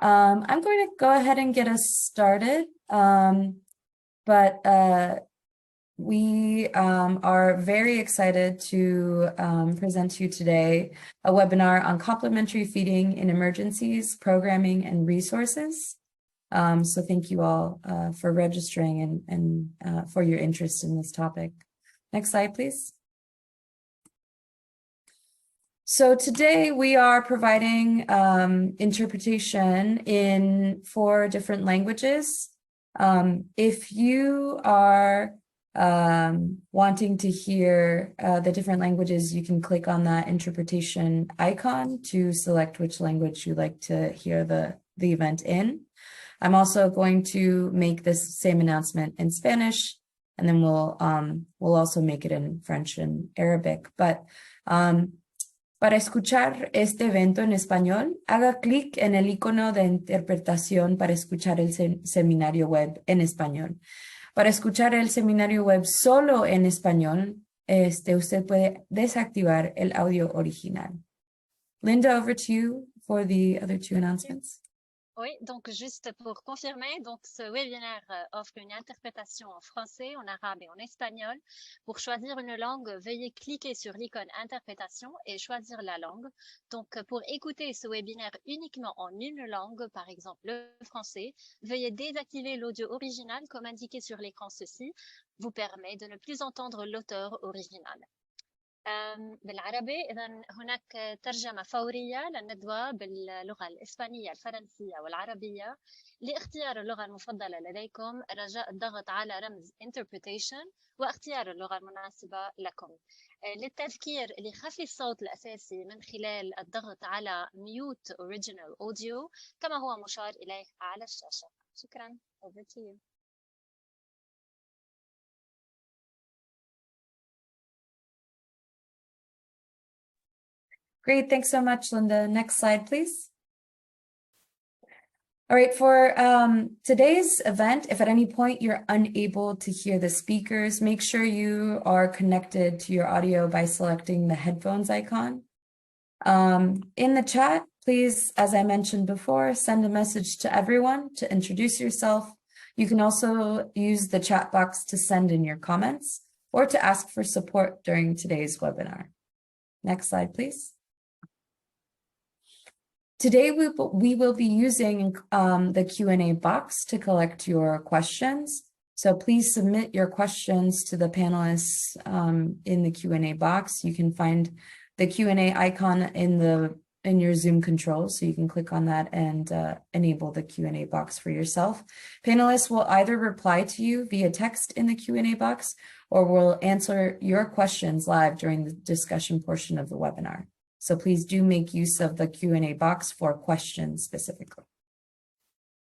I'm going to go ahead and get us started, we are very excited to present to you today a webinar on complementary feeding in emergencies, programming, and resources. So thank you all for registering and for your interest in this topic. Next slide, please. So today we are providing interpretation in 4 different languages. If you are wanting to hear the different languages, you can click on that interpretation icon to select which language you'd like to hear the event in. I'm also going to make this same announcement in Spanish, and then we'll also make it in French and Arabic. But para escuchar este evento en español, haga clic en el icono de interpretación para escuchar el seminario web en español. Para escuchar el seminario web solo en español, usted puede desactivar el audio original. Linda, over to you for the other 2 announcements. Oui, donc juste pour confirmer, donc ce webinaire offre une interprétation en français, en arabe et en espagnol. Pour choisir une langue, veuillez cliquer sur l'icône interprétation et choisir la langue. Donc pour écouter ce webinaire uniquement en une langue, par exemple le français, veuillez désactiver l'audio original comme indiqué sur l'écran. Ceci vous permet de ne plus entendre l'auteur original. بالعربي إذن هناك ترجمة فورية للندوة باللغة الإسبانية الفرنسية والعربية. لاختيار اللغة المفضلة لديكم رجاء الضغط على رمز interpretation واختيار اللغة المناسبة لكم. للتذكير لخفي الصوت الأساسي من خلال الضغط على mute original audio كما هو مشار إليه على الشاشة. شكرا. Over to you. Great, thanks so much, Linda. Next slide, please. All right, for today's event, if at any point you're unable to hear the speakers, make sure you are connected to your audio by selecting the headphones icon. In the chat, please, as I mentioned before, send a message to everyone to introduce yourself. You can also use the chat box to send in your comments or to ask for support during today's webinar. Next slide, please. Today, we will be using the Q&A box to collect your questions. So please submit your questions to the panelists in the Q&A box. You can find the Q&A icon in your Zoom controls, so you can click on that and enable the Q&A box for yourself. Panelists will either reply to you via text in the Q&A box, or will answer your questions live during the discussion portion of the webinar. So please do make use of the Q&A box for questions specifically.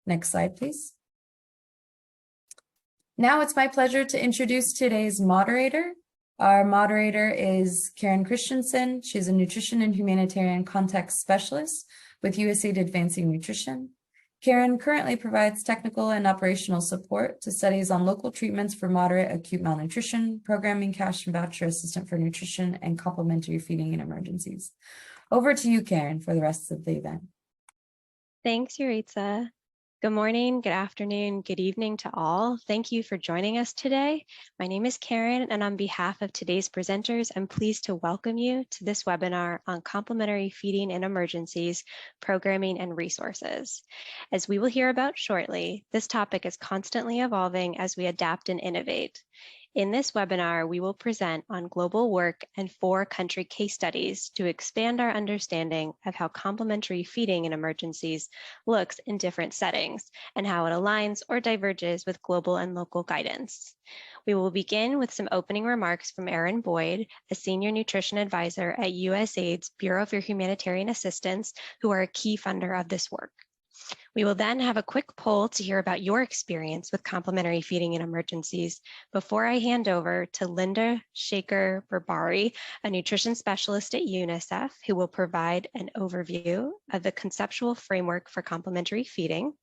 Next slide, please. Now it's my pleasure to introduce today's moderator. Our moderator is Karen Christensen. She's a nutrition and humanitarian context specialist with USAID Advancing Nutrition. Karen currently provides technical and operational support to studies on local treatments for moderate acute malnutrition, programming, cash and voucher assistant for nutrition, and complementary feeding in emergencies. Over to you, Karen, for the rest of the event. Thanks, Yuritsa. Good morning, good afternoon, good evening to all. Thank you for joining us today. My name is Karen, and on behalf of today's presenters, I'm pleased to welcome you to this webinar on complementary feeding in emergencies, programming, and resources. As we will hear about shortly, this topic is constantly evolving as we adapt and innovate. In this webinar, we will present on global work and 4 country case studies to expand our understanding of how complementary feeding in emergencies looks in different settings and how it aligns or diverges with global and local guidance. We will begin with some opening remarks from Erin Boyd, a senior nutrition advisor at USAID's Bureau for Humanitarian Assistance, who are a key funder of this work. We will then have a quick poll to hear about your experience with complementary feeding in emergencies before I hand over to Linda Shaker-Berbari, a nutrition specialist at UNICEF, who will provide an overview of the conceptual framework for complementary feeding.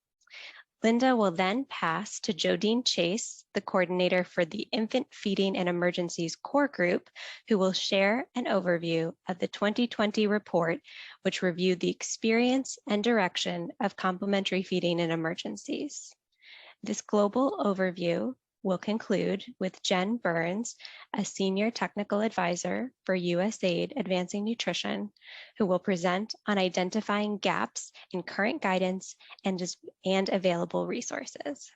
Linda will then pass to Jodine Chase, the coordinator for the Infant Feeding and Emergencies Core Group, who will share an overview of the 2020 report, which reviewed the experience and direction of complementary feeding in emergencies. This global overview will conclude with Jen Burns, a senior technical advisor for USAID Advancing Nutrition, who will present on identifying gaps in current guidance and available resources.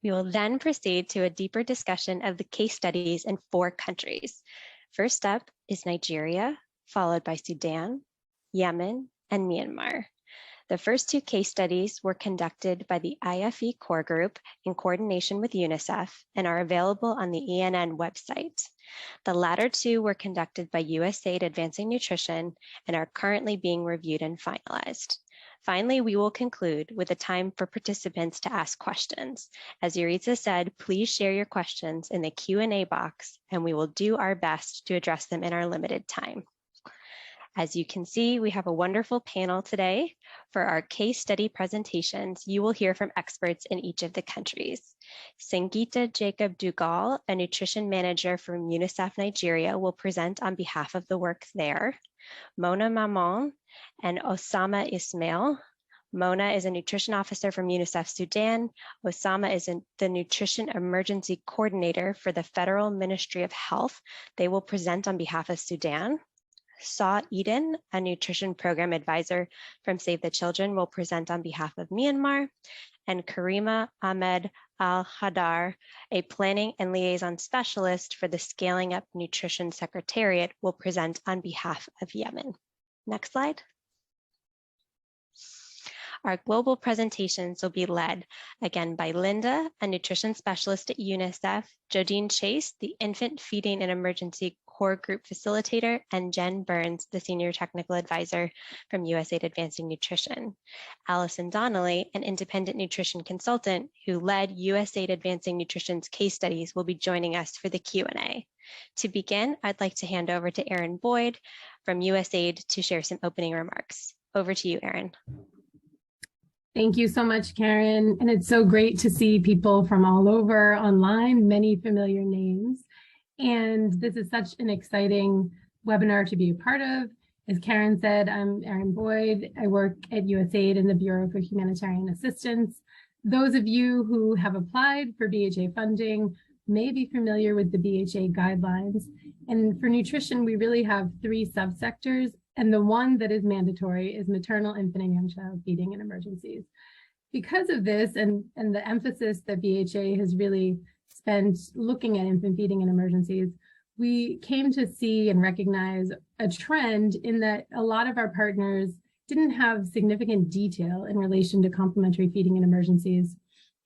We will then proceed to a deeper discussion of the case studies in 4 countries. First up is Nigeria, followed by Sudan, Yemen, and Myanmar. The first 2 case studies were conducted by the IFE Core Group in coordination with UNICEF and are available on the ENN website. The latter 2 were conducted by USAID Advancing Nutrition and are currently being reviewed and finalized. Finally, we will conclude with a time for participants to ask questions. As Yuritsa said, please share your questions in the Q&A box, and we will do our best to address them in our limited time. As you can see, we have a wonderful panel today. For our case study presentations, you will hear from experts in each of the countries. Sangeeta Jacob Dugal, a nutrition manager from UNICEF Nigeria, will present on behalf of the work there. Mona Maman and Osama Ismail. Mona is a nutrition officer from UNICEF Sudan. Osama is the nutrition emergency coordinator for the Federal Ministry of Health. They will present on behalf of Sudan. Saw Eden, a nutrition program advisor from Save the Children, will present on behalf of Myanmar. And Karima Ahmed Al-Hadar, a planning and liaison specialist for the Scaling Up Nutrition Secretariat, will present on behalf of Yemen. Next slide. Our global presentations will be led again by Linda, a nutrition specialist at UNICEF, Jodine Chase, the Infant Feeding and Emergency Core Group Facilitator, and Jen Burns, the Senior Technical Advisor from USAID Advancing Nutrition. Allison Donnelly, an independent nutrition consultant who led USAID Advancing Nutrition's case studies, will be joining us for the Q&A. To begin, I'd like to hand over to Erin Boyd from USAID to share some opening remarks. Over to you, Erin. Thank you so much, Karen. And it's so great to see people from all over online, many familiar names. And this is such an exciting webinar to be a part of. As Karen said, I'm Erin Boyd. I work at USAID in the Bureau for Humanitarian Assistance. Those of you who have applied for BHA funding may be familiar with the BHA guidelines. And for nutrition, we really have 3 subsectors. And the one that is mandatory is maternal, infant, and young child feeding in emergencies. Because of this and the emphasis that BHA has really spent looking at infant feeding in emergencies, we came to see and recognize a trend in that a lot of our partners didn't have significant detail in relation to complementary feeding in emergencies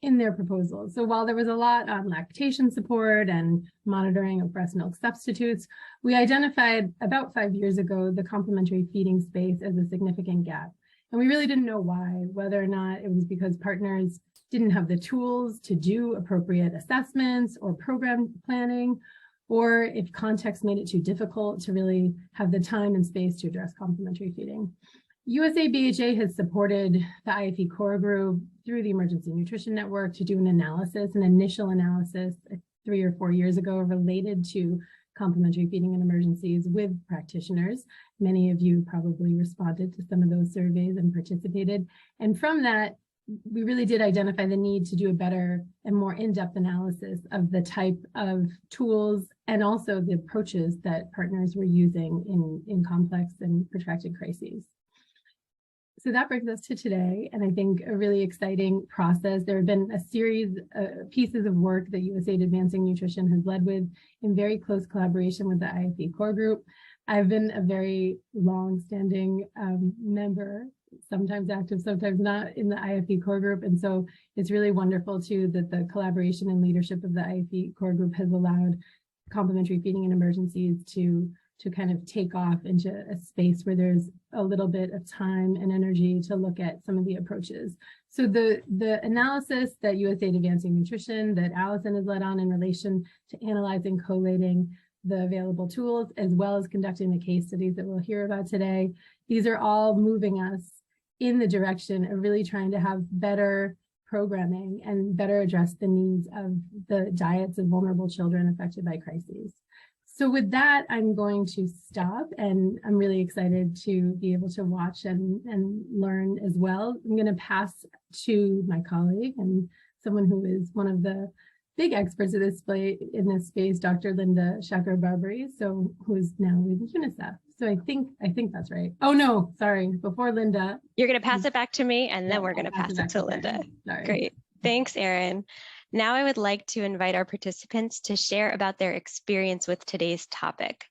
in their proposals. So while there was a lot on lactation support and monitoring of breast milk substitutes, we identified about 5 years ago the complementary feeding space as a significant gap. And we really didn't know why, whether or not it was because partners didn't have the tools to do appropriate assessments or program planning, or if context made it too difficult to really have the time and space to address complementary feeding. USAID BHA has supported the IFE Core Group through the Emergency Nutrition Network to do an initial analysis 3 or 4 years ago related to complementary feeding in emergencies with practitioners. Many of you probably responded to some of those surveys and participated. And from that, we really did identify the need to do a better and more in-depth analysis of the type of tools and also the approaches that partners were using in complex and protracted crises. So that brings us to today, and I think a really exciting process. There have been a series of pieces of work that USAID Advancing Nutrition has led with in very close collaboration with the IFE Core Group. I've been a very long-standing member, sometimes active, sometimes not, in the IFE Core Group, and so it's really wonderful too that the collaboration and leadership of the IFE Core Group has allowed complementary feeding in emergencies to kind of take off into a space where there's a little bit of time and energy to look at some of the approaches. So the analysis that USAID Advancing Nutrition that Allison has led on in relation to analyzing, collating the available tools, as well as conducting the case studies that we'll hear about today, these are all moving us in the direction of really trying to have better programming and better address the needs of the diets of vulnerable children affected by crises. So with that, I'm going to stop, and I'm really excited to be able to watch and learn as well. I'm going to pass to my colleague and someone who is one of the big experts in this space, Dr. Linda Shaker-Barbary, who is now with UNICEF. So I think that's right. Oh no, sorry. Before Linda, you're going to pass it back to me, and then we're going to pass it to Linda. Sorry. Great. Thanks, Erin. Now I would like to invite our participants to share about their experience with today's topic.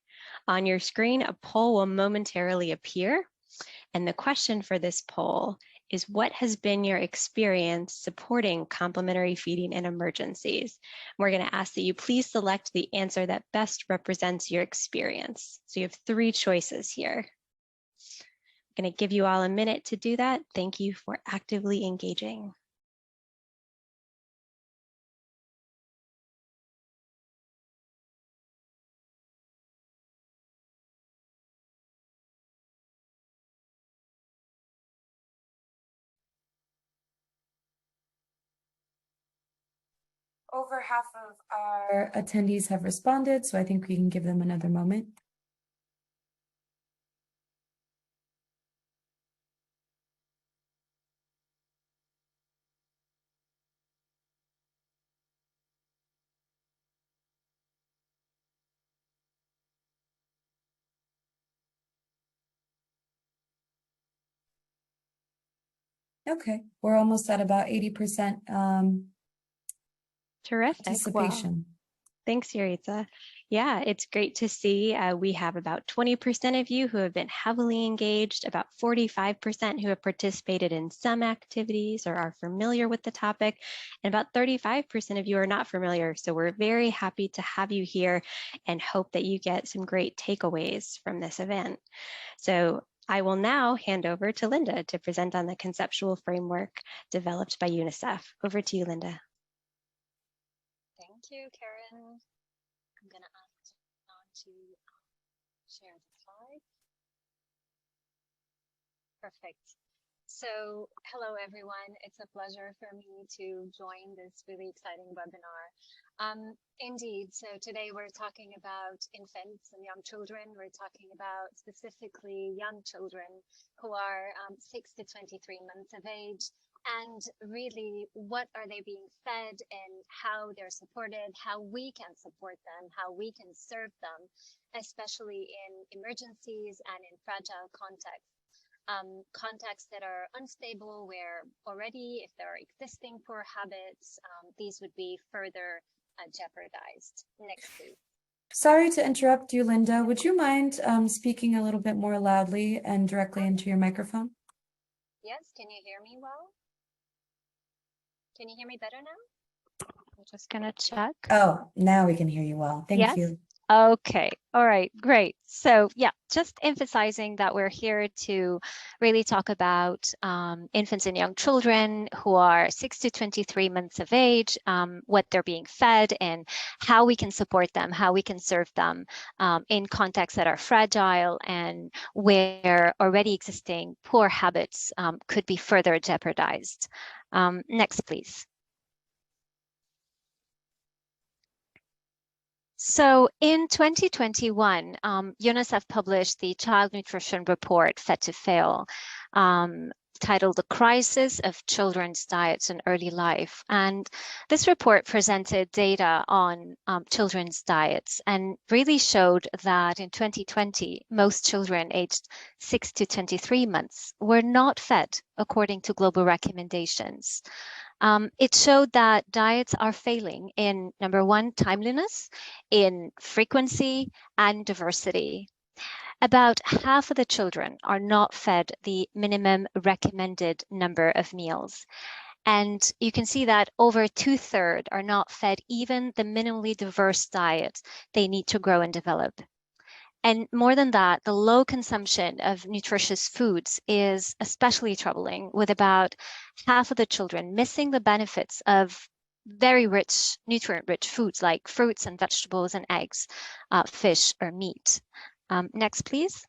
On your screen, a poll will momentarily appear. And the question for this poll is, what has been your experience supporting complementary feeding in emergencies? We're going to ask that you please select the answer that best represents your experience. So you have 3 choices here. I'm going to give you all a minute to do that. Thank you for actively engaging. Over half of our attendees have responded, so I think we can give them another moment. Okay, we're almost at about 80% Terrific. participation. Well, thanks, Yuritsa. Yeah, it's great to see. We have about 20% of you who have been heavily engaged, about 45% who have participated in some activities or are familiar with the topic, and about 35% of you are not familiar. So we're very happy to have you here and hope that you get some great takeaways from this event. So I will now hand over to Linda to present on the conceptual framework developed by UNICEF. Over to you, Linda. Thank you, Karen. I'm going to ask John to share the slide. Perfect. So, hello everyone. It's a pleasure for me to join this really exciting webinar. Indeed, so today we're talking about infants and young children. We're talking about specifically young children who are 6 to 23 months of age. And really, what are they being fed and how they're supported, how we can support them, how we can serve them, especially in emergencies and in fragile contexts. Contexts that are unstable, where already, if there are existing poor habits, these would be further jeopardized. Next, please. Sorry to interrupt you, Linda. Would you mind speaking a little bit more loudly and directly into your microphone? Yes, can you hear me well? Can you hear me better now? I'm just going to check. Oh, now we can hear you well. Thank you. Okay. All right. Great. So yeah, just emphasizing that we're here to really talk about infants and young children who are 6 to 23 months of age, what they're being fed and how we can support them, how we can serve them in contexts that are fragile and where already existing poor habits could be further jeopardized. Next, please. So in 2021, UNICEF published the Child Nutrition Report, Fed to Fail, titled The Crisis of Children's Diets in Early Life. And this report presented data on children's diets and really showed that in 2020, most children aged 6 to 23 months were not fed according to global recommendations. It showed that diets are failing in, number one, timeliness, in frequency, and diversity. About half of the children are not fed the minimum recommended number of meals. And you can see that over 2/3 are not fed even the minimally diverse diet they need to grow and develop. And more than that, the low consumption of nutritious foods is especially troubling, with about half of the children missing the benefits of very rich, nutrient-rich foods like fruits and vegetables and eggs, fish or meat. Next, please.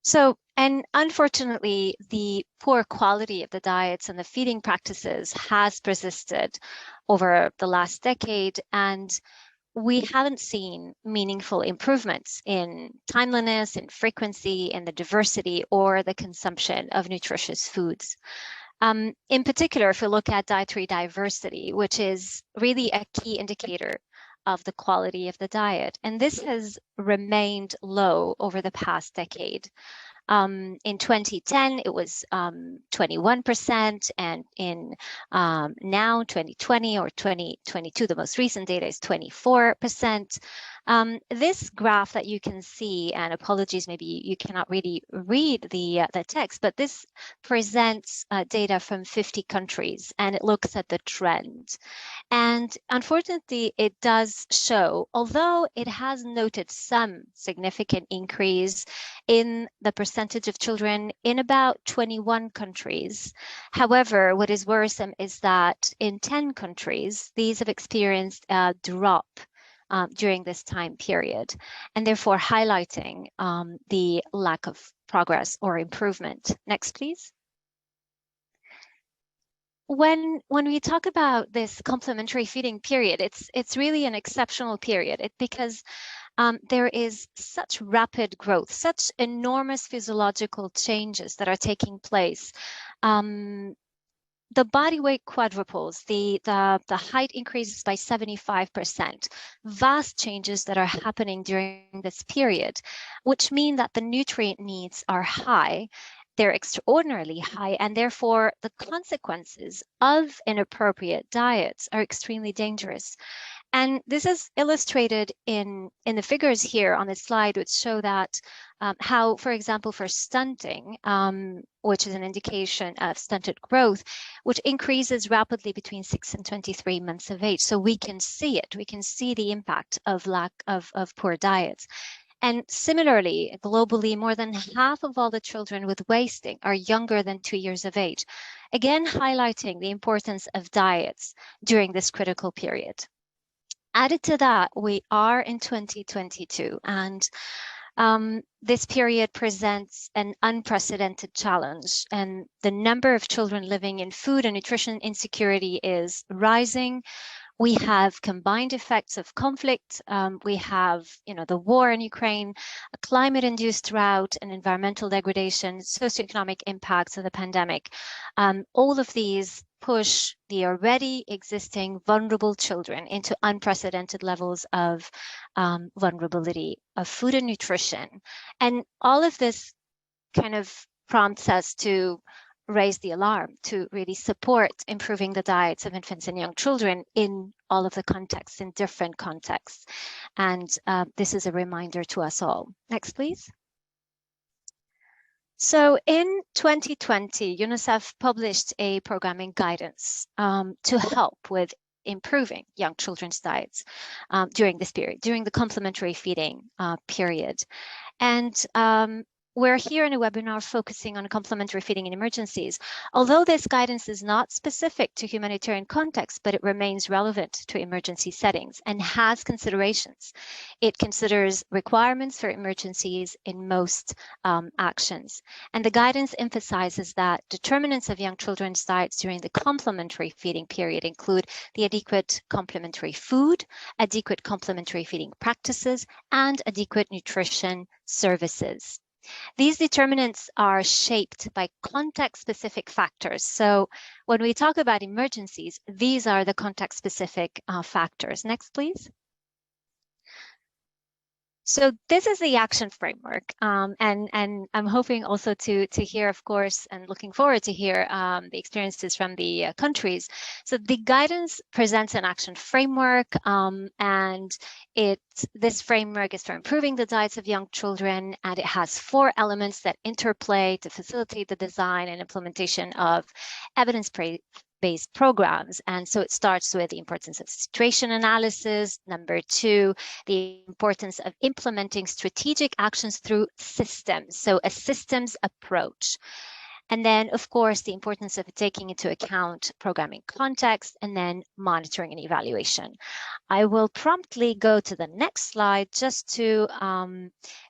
So And unfortunately, the poor quality of the diets and the feeding practices has persisted over the last decade, and we haven't seen meaningful improvements in timeliness, in frequency, in the diversity, or the consumption of nutritious foods. In particular, if we look at dietary diversity, which is really a key indicator of the quality of the diet, and this has remained low over the past decade. In 2010, it was 21%, and in now 2020 or 2022, the most recent data is 24%. This graph that you can see, and apologies, maybe you cannot really read the text, but this presents data from 50 countries, and it looks at the trend. And unfortunately, it does show, although it has noted some significant increase in the percentage of children in about 21 countries. However, what is worrisome is that in 10 countries, these have experienced a drop during this time period, and therefore highlighting the lack of progress or improvement. Next, please. When we talk about this complementary feeding period, it's really an exceptional period because there is such rapid growth, such enormous physiological changes that are taking place. The body weight quadruples, the height increases by 75%, vast changes that are happening during this period, which mean that the nutrient needs are high. They're extraordinarily high, and therefore the consequences of inappropriate diets are extremely dangerous. And this is illustrated in the figures here on this slide, which show that how, for example, for stunting, which is an indication of stunted growth, which increases rapidly between 6 and 23 months of age. So we can see it. We can see the impact of lack of poor diets. And similarly, globally, more than half of all the children with wasting are younger than 2 years of age, again highlighting the importance of diets during this critical period. Added to that, we are in 2022, and this period presents an unprecedented challenge, and the number of children living in food and nutrition insecurity is rising. We have combined effects of conflict. We have, the war in Ukraine, a climate-induced drought and environmental degradation, socioeconomic impacts of the pandemic. All of these push the already existing vulnerable children into unprecedented levels of vulnerability of food and nutrition. And all of this kind of prompts us to raise the alarm, to really support improving the diets of infants and young children in all of the contexts, in different contexts. And this is a reminder to us all. Next, please. So in 2020, UNICEF published a programming guidance to help with improving young children's diets during this period, during the complementary feeding period. And we're here in a webinar focusing on complementary feeding in emergencies. Although this guidance is not specific to humanitarian context, but it remains relevant to emergency settings and has considerations. It considers requirements for emergencies in most actions. And the guidance emphasizes that determinants of young children's diets during the complementary feeding period include the adequate complementary food, adequate complementary feeding practices, and adequate nutrition services. These determinants are shaped by context-specific factors. So when we talk about emergencies, these are the context-specific factors. Next, please. So this is the action framework, and I'm hoping also to hear, of course, and looking forward to hear the experiences from the countries. So the guidance presents an action framework, and this framework is for improving the diets of young children, and it has 4 elements that interplay to facilitate the design and implementation of evidence-based programs. And so it starts with the importance of situation analysis. Number 2, the importance of implementing strategic actions through systems, so a systems approach. And then, of course, the importance of taking into account programming context and then monitoring and evaluation. I will promptly go to the next slide just to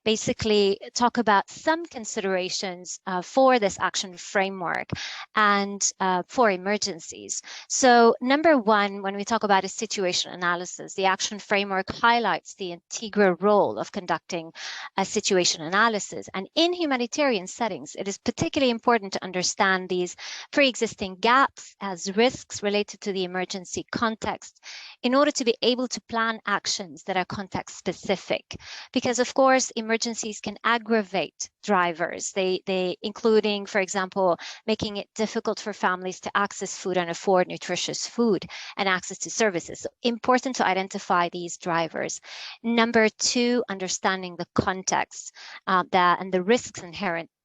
basically talk about some considerations for this action framework and for emergencies. So number one, when we talk about a situation analysis, the action framework highlights the integral role of conducting a situation analysis. And in humanitarian settings, it is particularly important to understand these pre-existing gaps as risks related to the emergency context in order to be able to plan actions that are context specific. Because of course, emergencies can aggravate drivers, including, for example, making it difficult for families to access food and afford nutritious food and access to services. So important to identify these drivers. Number two, understanding the context and the risks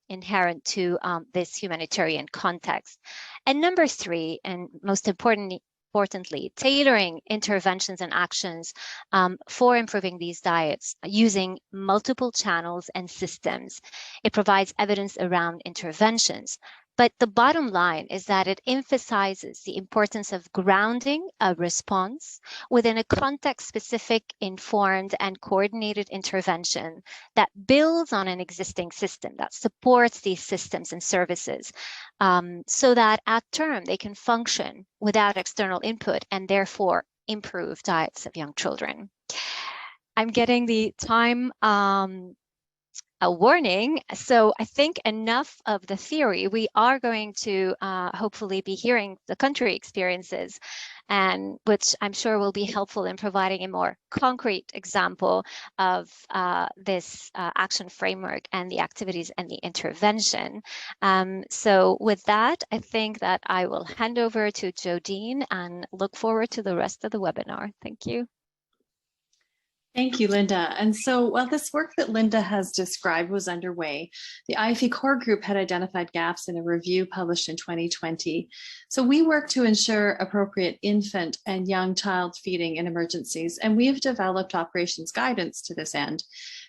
inherent to this humanitarian context. And number three, and most importantly, tailoring interventions and actions for improving these diets using multiple channels and systems. It provides evidence around interventions. But the bottom line is that it emphasizes the importance of grounding a response within a context-specific, informed, and coordinated intervention that builds on an existing system, that supports these systems and services, so that at term they can function without external input and therefore improve diets of young children. I'm getting the time a warning. So I think enough of the theory. We are going to hopefully be hearing the country experiences, and which I'm sure will be helpful in providing a more concrete example of this action framework and the activities and the intervention. So with that, I think that I will hand over to Jodine and look forward to the rest of the webinar. Thank you. Thank you, Linda. And so while this work that Linda has described was underway, the IFE core group had identified gaps in a review published in 2020. So we work to ensure appropriate infant and young child feeding in emergencies, and we have developed operations guidance to this end,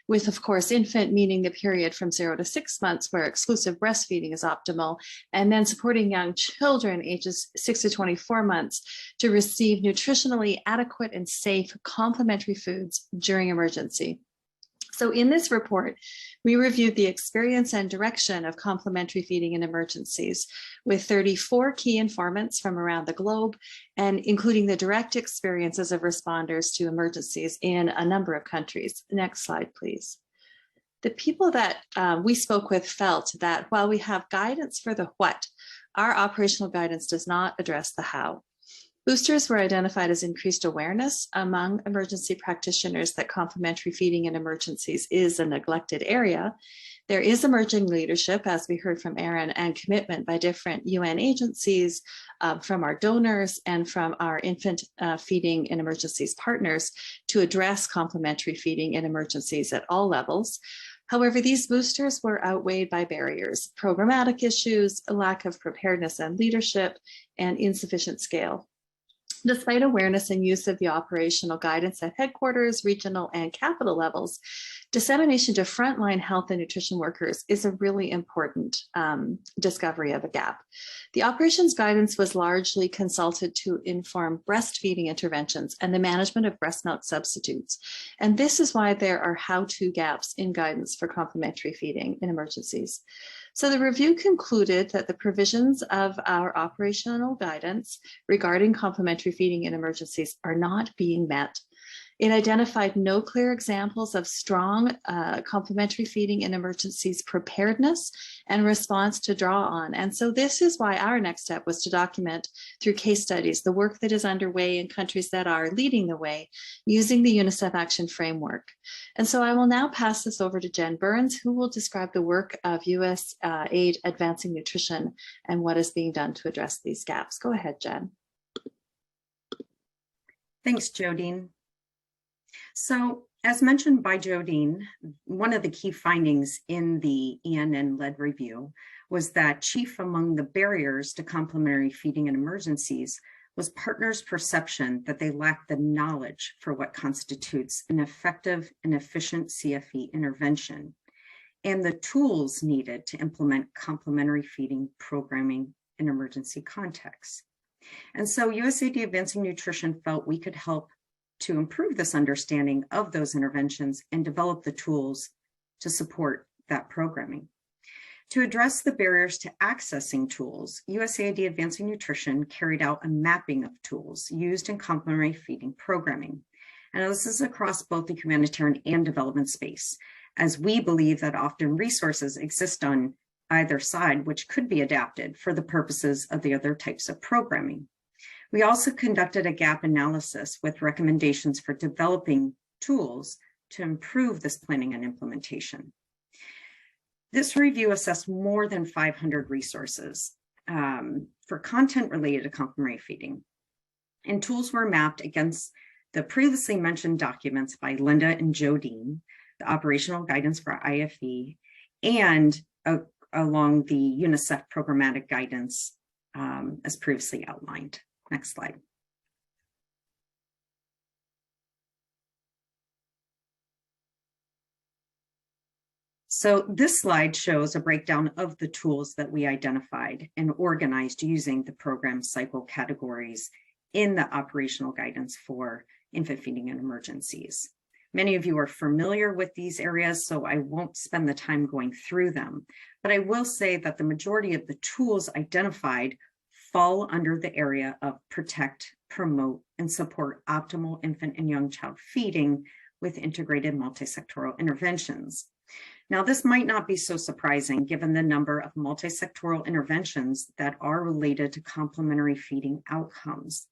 with, of course, infant meaning the period from 0 to 6 months where exclusive breastfeeding is optimal, and then supporting young children ages 6 to 24 months to receive nutritionally adequate and safe complementary foods during emergency. So in this report, we reviewed the experience and direction of complementary feeding in emergencies with 34 key informants from around the globe, and including the direct experiences of responders to emergencies in a number of countries. Next slide, please. The people that we spoke with felt that while we have guidance for the what, our operational guidance does not address the how. Boosters were identified as increased awareness among emergency practitioners that complementary feeding in emergencies is a neglected area. There is emerging leadership, as we heard from Erin, and commitment by different UN agencies, from our donors and from our infant feeding in emergencies partners to address complementary feeding in emergencies at all levels. However, these boosters were outweighed by barriers, programmatic issues, a lack of preparedness and leadership, and insufficient scale. Despite awareness and use of the operational guidance at headquarters, regional, and capital levels, dissemination to frontline health and nutrition workers is a really important discovery of a gap. The operations guidance was largely consulted to inform breastfeeding interventions and the management of breast milk substitutes. And this is why there are how-to gaps in guidance for complementary feeding in emergencies. So the review concluded that the provisions of our operational guidance regarding complementary feeding in emergencies are not being met. It identified no clear examples of strong complementary feeding in emergencies preparedness and response to draw on. And so this is why our next step was to document through case studies the work that is underway in countries that are leading the way using the UNICEF Action Framework. And so I will now pass this over to Jen Burns, who will describe the work of USAID Advancing Nutrition and what is being done to address these gaps. Go ahead, Jen. Thanks, Jodine. So, as mentioned by Jodine, one of the key findings in the ENN-led review was that chief among the barriers to complementary feeding in emergencies was partners' perception that they lacked the knowledge for what constitutes an effective and efficient CFE intervention. and the tools needed to implement complementary feeding programming in emergency contexts. And so USAID Advancing Nutrition felt we could help to improve this understanding of those interventions and develop the tools to support that programming. To address the barriers to accessing tools, USAID Advancing Nutrition carried out a mapping of tools used in complementary feeding programming. And this is across both the humanitarian and development space, as we believe that often resources exist on either side, which could be adapted for the purposes of the other types of programming. We also conducted a gap analysis with recommendations for developing tools to improve this planning and implementation. This review assessed more than 500 resources for content related to complementary feeding, and tools were mapped against the previously mentioned documents by Linda and Jodine, the operational guidance for IFE, and along the UNICEF programmatic guidance as previously outlined. Next slide. So this slide shows a breakdown of the tools that we identified and organized using the program cycle categories in the operational guidance for infant feeding and emergencies. Many of you are familiar with these areas, so I won't spend the time going through them, but I will say that the majority of the tools identified fall under the area of protect, promote, and support optimal infant and young child feeding with integrated multi-sectoral interventions. Now, this might not be so surprising given the number of multi-sectoral interventions that are related to complementary feeding outcomes.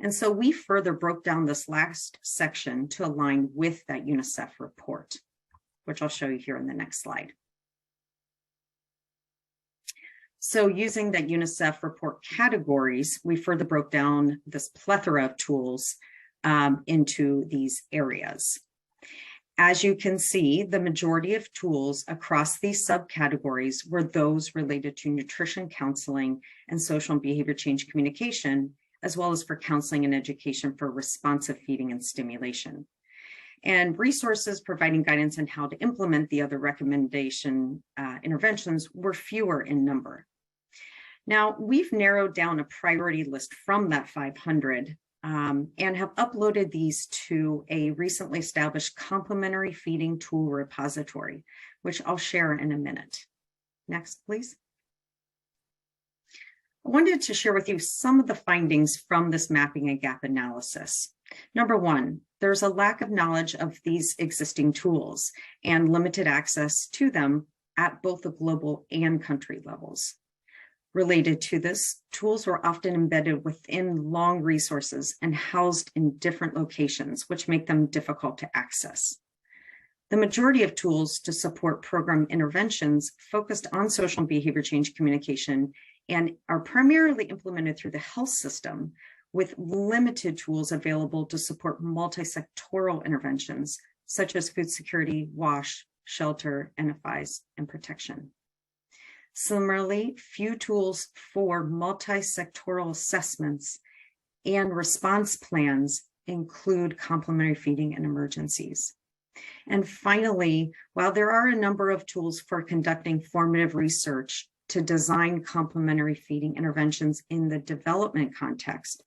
And so we further broke down this last section to align with that UNICEF report, which I'll show you here in the next slide. So using that UNICEF report categories, we further broke down this plethora of tools into these areas. As you can see, the majority of tools across these subcategories were those related to nutrition counseling and social and behavior change communication, as well as for counseling and education for responsive feeding and stimulation. And resources providing guidance on how to implement the other recommendation interventions were fewer in number. Now, we've narrowed down a priority list from that 500 and have uploaded these to a recently established complementary feeding tool repository, which I'll share in a minute. Next, please. I wanted to share with you some of the findings from this mapping and gap analysis. Number one, there's a lack of knowledge of these existing tools and limited access to them at both the global and country levels. Related to this, tools were often embedded within long resources and housed in different locations, which make them difficult to access. The majority of tools to support program interventions focused on social and behavior change communication and are primarily implemented through the health system, with limited tools available to support multi-sectoral interventions, such as food security, WASH, shelter, NFIs, and protection. Similarly, few tools for multi-sectoral assessments and response plans include complementary feeding and emergencies. And finally, while there are a number of tools for conducting formative research to design complementary feeding interventions in the development context,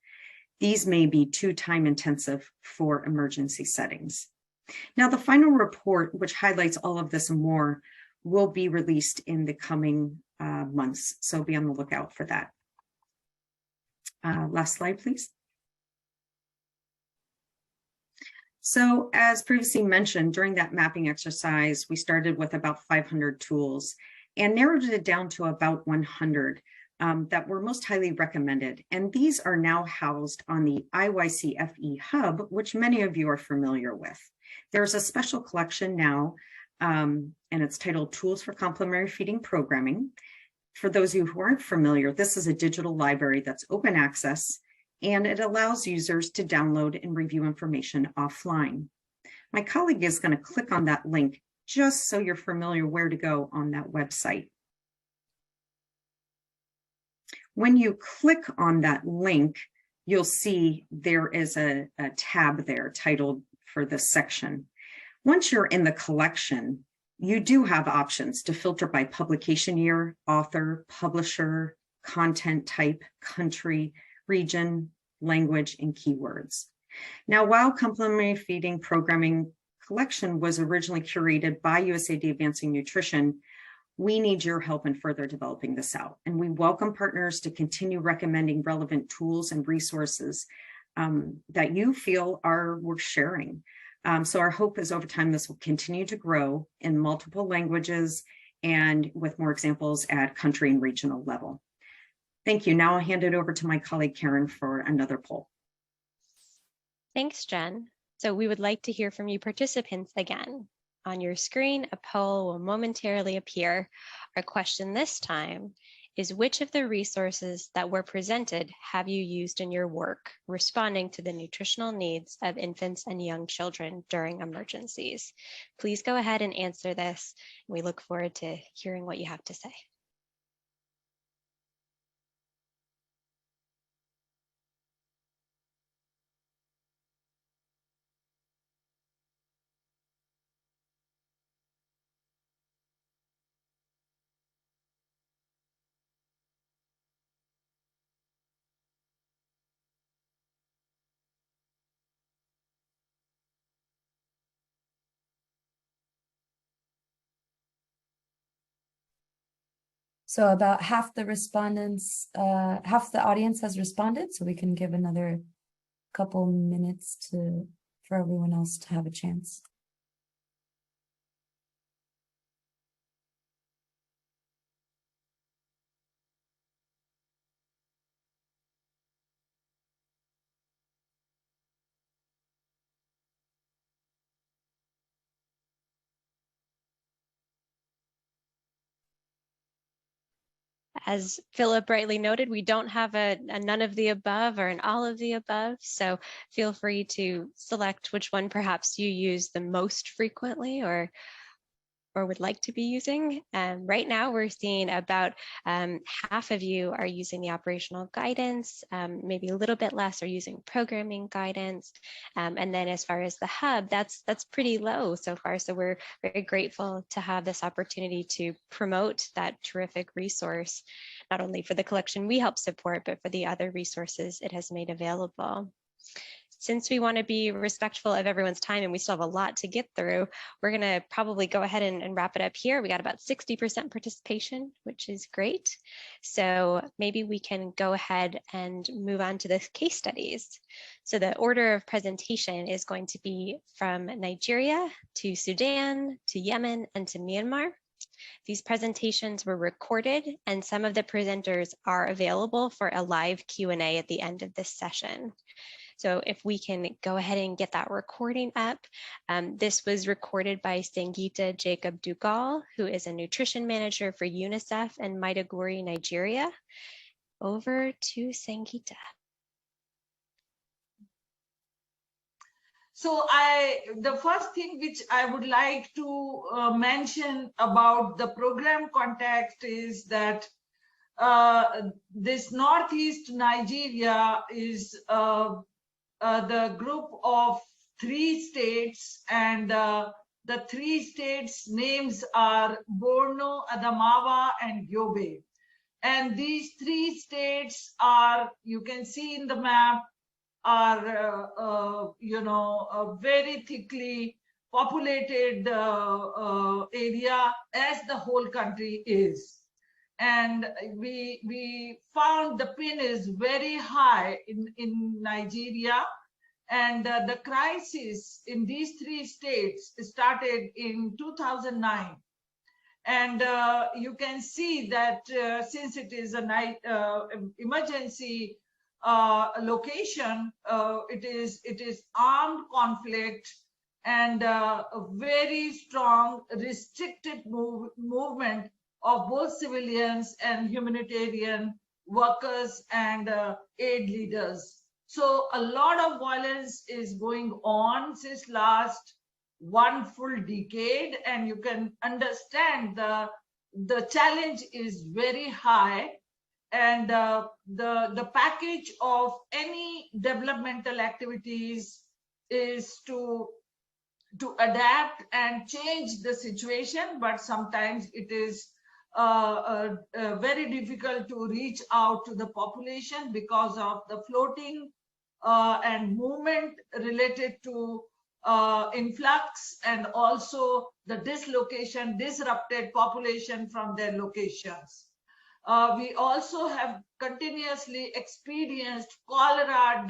these may be too time-intensive for emergency settings. Now, the final report, which highlights all of this and more, will be released in the coming months, so be on the lookout for that. Last slide, please. So as previously mentioned, during that mapping exercise, we started with about 500 tools and narrowed it down to about 100 that were most highly recommended. And these are now housed on the IYCFE Hub, which many of you are familiar with. There's a special collection now, and it's titled Tools for Complementary Feeding Programming. For those of you who aren't familiar, this is a digital library that's open access, and it allows users to download and review information offline. My colleague is going to click on that link just so you're familiar where to go on that website. When you click on that link, you'll see there is a tab there titled for this section. Once you're in the collection, You do have options to filter by publication year, author, publisher, content type, country, region, language, and keywords. Now, while complementary feeding programming collection was originally curated by USAID Advancing Nutrition, we need your help in further developing this out. And we welcome partners to continue recommending relevant tools and resources that you feel are worth sharing. So our hope is over time, this will continue to grow in multiple languages and with more examples at country and regional level. Thank you. Now I'll hand it over to my colleague, Karen, for another poll. Thanks, Jen. So we would like to hear from you participants again. On your screen, a poll will momentarily appear. Our question this time is, which of the resources that were presented have you used in your work responding to the nutritional needs of infants and young children during emergencies? Please go ahead and answer this. We look forward to hearing what you have to say. So about half the respondents, half the audience has responded, so we can give another couple minutes for everyone else to have a chance. As Philip rightly noted, we don't have a none of the above or an all of the above, so feel free to select which one perhaps you use the most frequently or would like to be using. Right now, we're seeing about half of you are using the operational guidance, maybe a little bit less are using programming guidance. And then as far as the hub, that's pretty low so far. So we're very grateful to have this opportunity to promote that terrific resource, not only for the collection we help support, but for the other resources it has made available. Since we want to be respectful of everyone's time and we still have a lot to get through, we're going to probably go ahead and wrap it up here. We got about 60% participation, which is great. So maybe we can go ahead and move on to the case studies. So the order of presentation is going to be from Nigeria to Sudan to Yemen and to Myanmar. These presentations were recorded and some of the presenters are available for a live Q&A at the end of this session. So if we can go ahead and get that recording up. This was recorded by Sangeeta Jacob Dugal, who is a nutrition manager for UNICEF in Maiduguri, Nigeria. Over to Sangeeta. So the first thing which I would like to mention about the program context is that this Northeast Nigeria is the group of 3 states, and the 3 states names are Borno, Adamawa, and Yobe. And these 3 states are, you can see in the map, are very thickly populated area, as the whole country is. And we found the pin is very high in Nigeria, and the crisis in these 3 states started in 2009. And you can see that since it is an emergency location, it is armed conflict and a very strong restricted movement of both civilians and humanitarian workers and aid leaders. So a lot of violence is going on since last 1 full decade, and you can understand the challenge is very high. And the package of any developmental activities is to to adapt and change the situation, but sometimes it is very difficult to reach out to the population because of the floating and movement related to influx, and also the disrupted population from their locations. We also have continuously experienced cholera,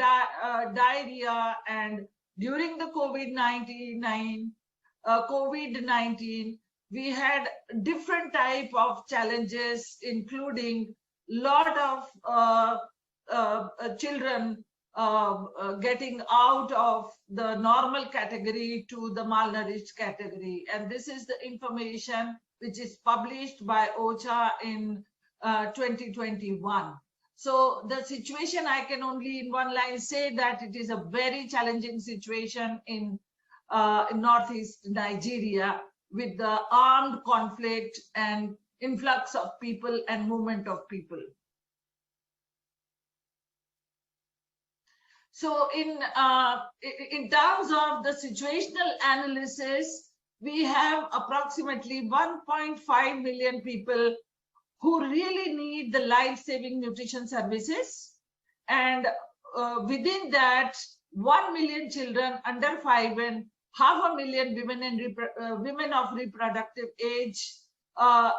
diarrhea, and during the COVID-19, we had different type of challenges, including lot of children getting out of the normal category to the malnourished category. And this is the information which is published by OCHA in 2021. So the situation, I can only in one line say that it is a very challenging situation in northeast Nigeria, with the armed conflict and influx of people and movement of people. So in terms of the situational analysis, we have approximately 1.5 million people who really need the life-saving nutrition services. And within that, 1 million children under 5 and 500,000 women of reproductive age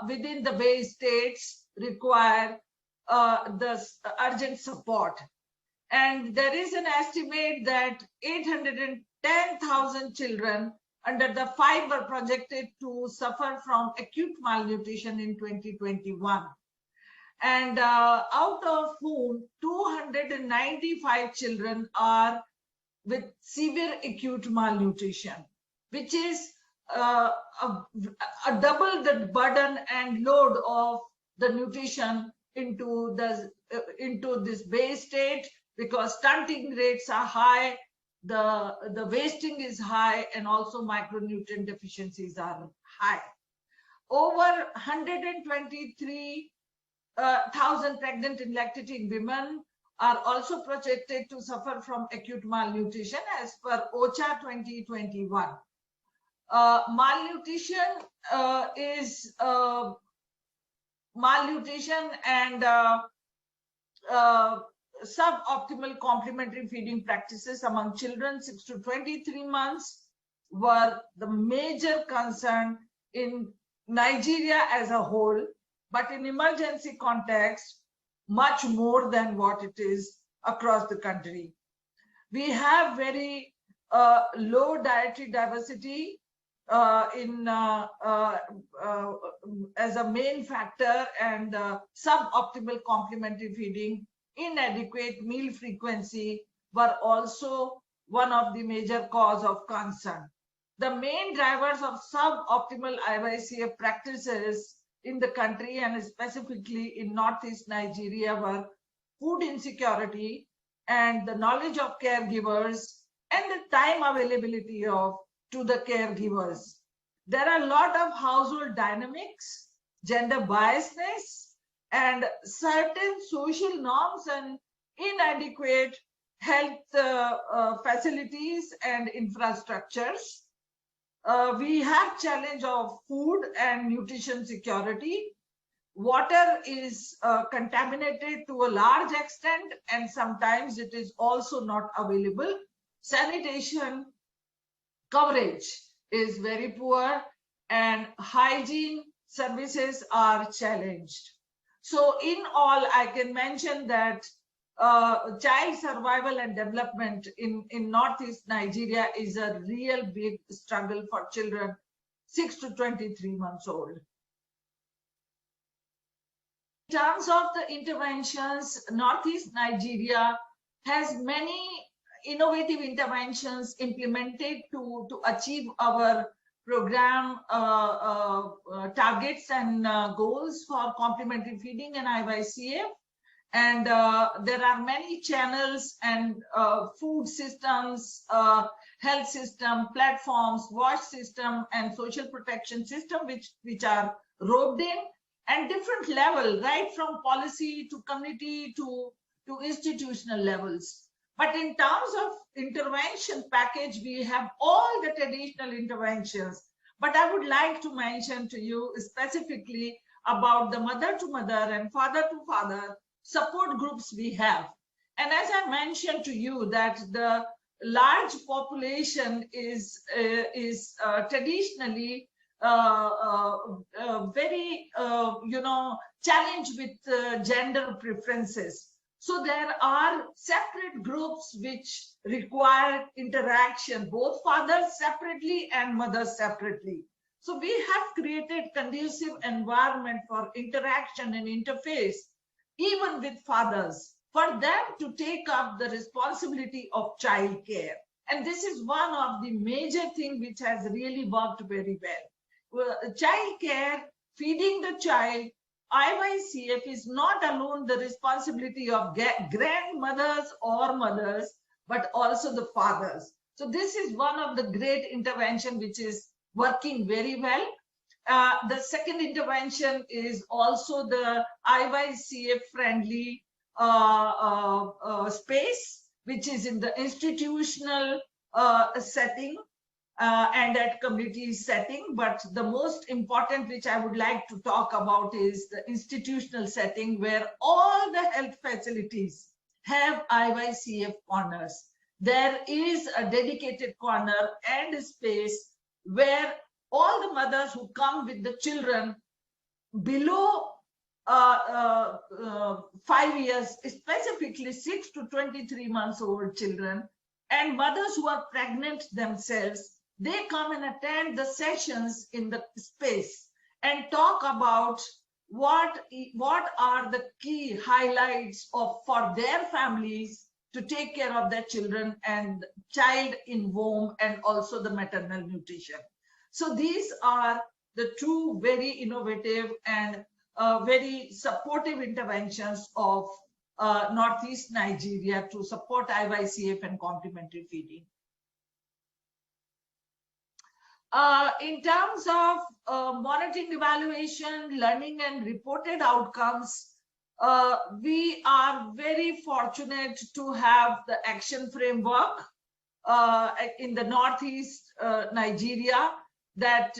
within the base states require the urgent support. And there is an estimate that 810,000 children under the 5 were projected to suffer from acute malnutrition in 2021. And out of whom 295 children are with severe acute malnutrition, which is a double the burden and load of the nutrition into this base state, because stunting rates are high, the wasting is high, and also micronutrient deficiencies are high. Over 123,000 pregnant and lactating women are also projected to suffer from acute malnutrition as per OCHA 2021. Malnutrition is malnutrition and suboptimal complementary feeding practices among children 6 to 23 months were the major concern in Nigeria as a whole, but in emergency context, much more than what it is across the country. We have very low dietary diversity as a main factor, and suboptimal complementary feeding, inadequate meal frequency were also one of the major cause of concern. The main drivers of suboptimal IYCF practices in the country, and specifically in Northeast Nigeria, were food insecurity and the knowledge of caregivers and the time availability to the caregivers. There are a lot of household dynamics, gender biasness, and certain social norms and inadequate health facilities and infrastructures. We have challenge of food and nutrition security. Water is contaminated to a large extent, and sometimes it is also not available. Sanitation coverage is very poor, and hygiene services are challenged. So in all, I can mention that child survival and development in Northeast Nigeria is a real big struggle for children 6 to 23 months old. In terms of the interventions, Northeast Nigeria has many innovative interventions implemented to achieve our program targets and goals for complementary feeding and IYCF. And there are many channels and food systems, health system, platforms, wash system, and social protection system, which are roped in, and different level, right from policy to community to institutional levels. But in terms of intervention package, we have all the traditional interventions. But I would like to mention to you specifically about the mother-to-mother and father-to-father support groups we have. And as I mentioned to you that the large population is traditionally very, challenged with gender preferences. So there are separate groups which require interaction, both fathers separately and mothers separately. So we have created conducive environment for interaction and interface, even with fathers, for them to take up the responsibility of child care. And this is one of the major things which has really worked very well. Child care, feeding the child, IYCF is not alone the responsibility of grandmothers or mothers, but also the fathers. So this is one of the great intervention which is working very well. The second intervention is also the IYCF friendly space, which is in the institutional setting and at community setting. But the most important which I would like to talk about is the institutional setting, where all the health facilities have IYCF corners. There is a dedicated corner and a space where all the mothers who come with the children below 5 years, specifically 6 to 23 months old children, and mothers who are pregnant themselves, they come and attend the sessions in the space and talk about what are the key highlights for their families to take care of their children and child in womb, and also the maternal nutrition. So these are the two very innovative and very supportive interventions of Northeast Nigeria to support IYCF and complementary feeding. In terms of monitoring, evaluation, learning and reported outcomes, we are very fortunate to have the action framework in the Northeast Nigeria, that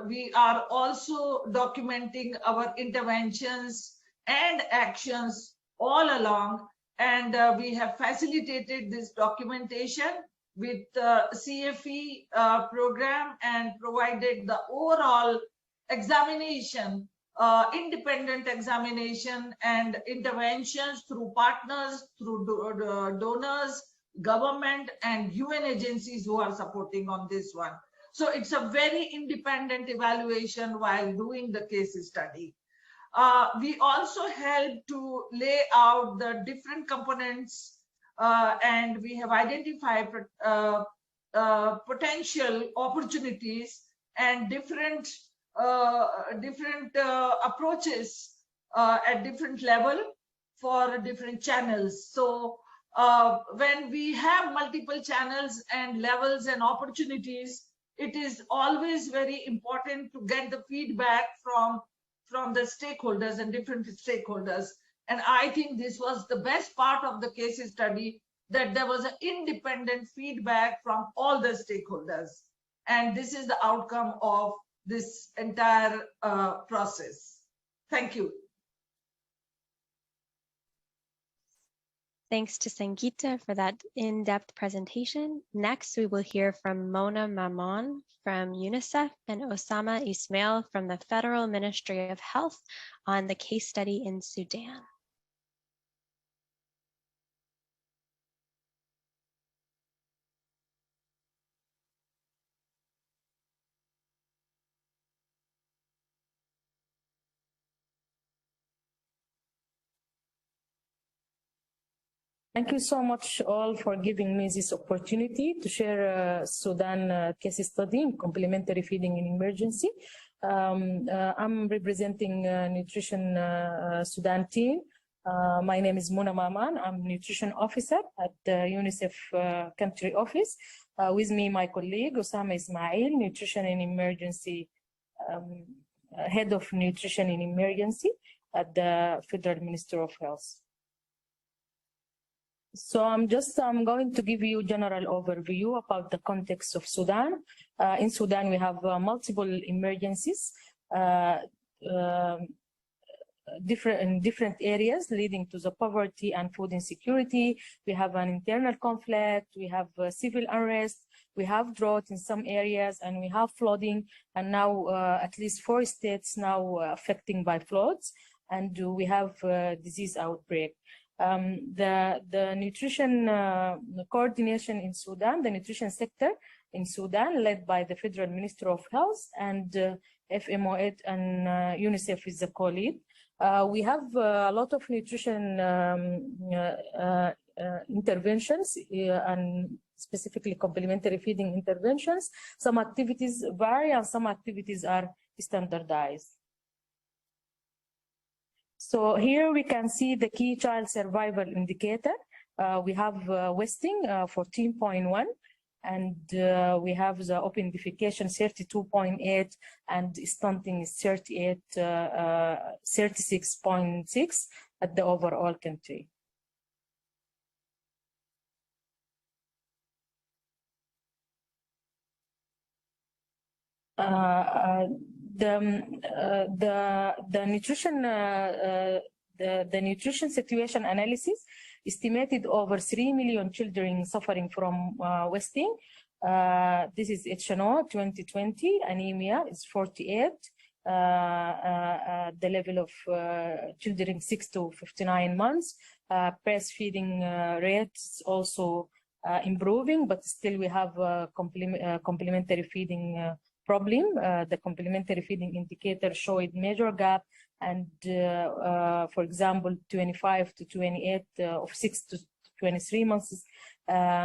we are also documenting our interventions and actions all along. And we have facilitated this documentation with the CFE program and provided the overall examination, independent examination and interventions through partners, through donors, government and UN agencies who are supporting on this one. So it's a very independent evaluation while doing the case study. We also help to lay out the different components and we have identified potential opportunities and different approaches at different level for different channels. So when we have multiple channels and levels and opportunities, it is always very important to get the feedback from the stakeholders and different stakeholders. And I think this was the best part of the case study, that there was an independent feedback from all the stakeholders. And this is the outcome of this entire process. Thank you. Thanks to Sangeeta for that in-depth presentation. Next, we will hear from Mona Maman from UNICEF and Osama Ismail from the Federal Ministry of Health on the case study in Sudan. Thank you so much all for giving me this opportunity to share Sudan case study in complementary feeding in emergency. I'm representing Nutrition Sudan team. My name is Mona Maman. I'm nutrition officer at the UNICEF country office. With me, my colleague Osama Ismail, nutrition in emergency, head of nutrition in emergency at the Federal Ministry of Health. So I'm going to give you a general overview about the context of Sudan. In Sudan, we have multiple emergencies, in different areas leading to the poverty and food insecurity. We have an internal conflict, we have civil unrest, we have drought in some areas, and we have flooding, and now at least 4 states now affecting by floods, and we have disease outbreak. The nutrition coordination in Sudan, the nutrition sector in Sudan, led by the Federal Minister of Health, and FMO8 and UNICEF is the co-lead. We have a lot of nutrition interventions and specifically complementary feeding interventions. Some activities vary and some activities are standardized. So here we can see the key child survival indicator. We have wasting 14.1, and we have the open defecation 32.8, and stunting is 36.6 at the overall country. The nutrition situation analysis estimated over 3 million children suffering from wasting. This is HNO 2020. Anemia is 48. The level of children 6 to 59 months. Breastfeeding rates also improving, but still we have complementary feeding problem. The complementary feeding indicator showed major gap, and for example 25 to 28 of 6 to 23 months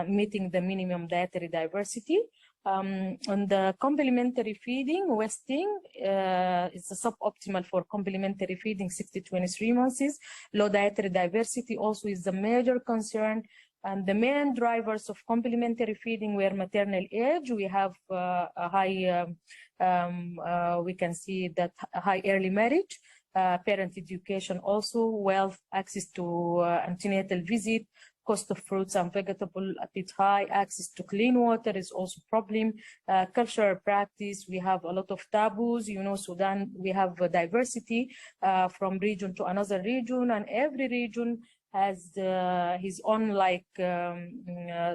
meeting the minimum dietary diversity. On the complementary feeding, wasting is suboptimal for complementary feeding 6 to 23 months. Low dietary diversity also is the major concern. And the main drivers of complementary feeding were maternal age. We have a high, we can see that high early marriage, parent education also, wealth, access to antenatal visit, cost of fruits and vegetables a bit high, access to clean water is also a problem. Cultural practice, we have a lot of taboos. You know, Sudan, we have diversity from region to another region, and every region has his own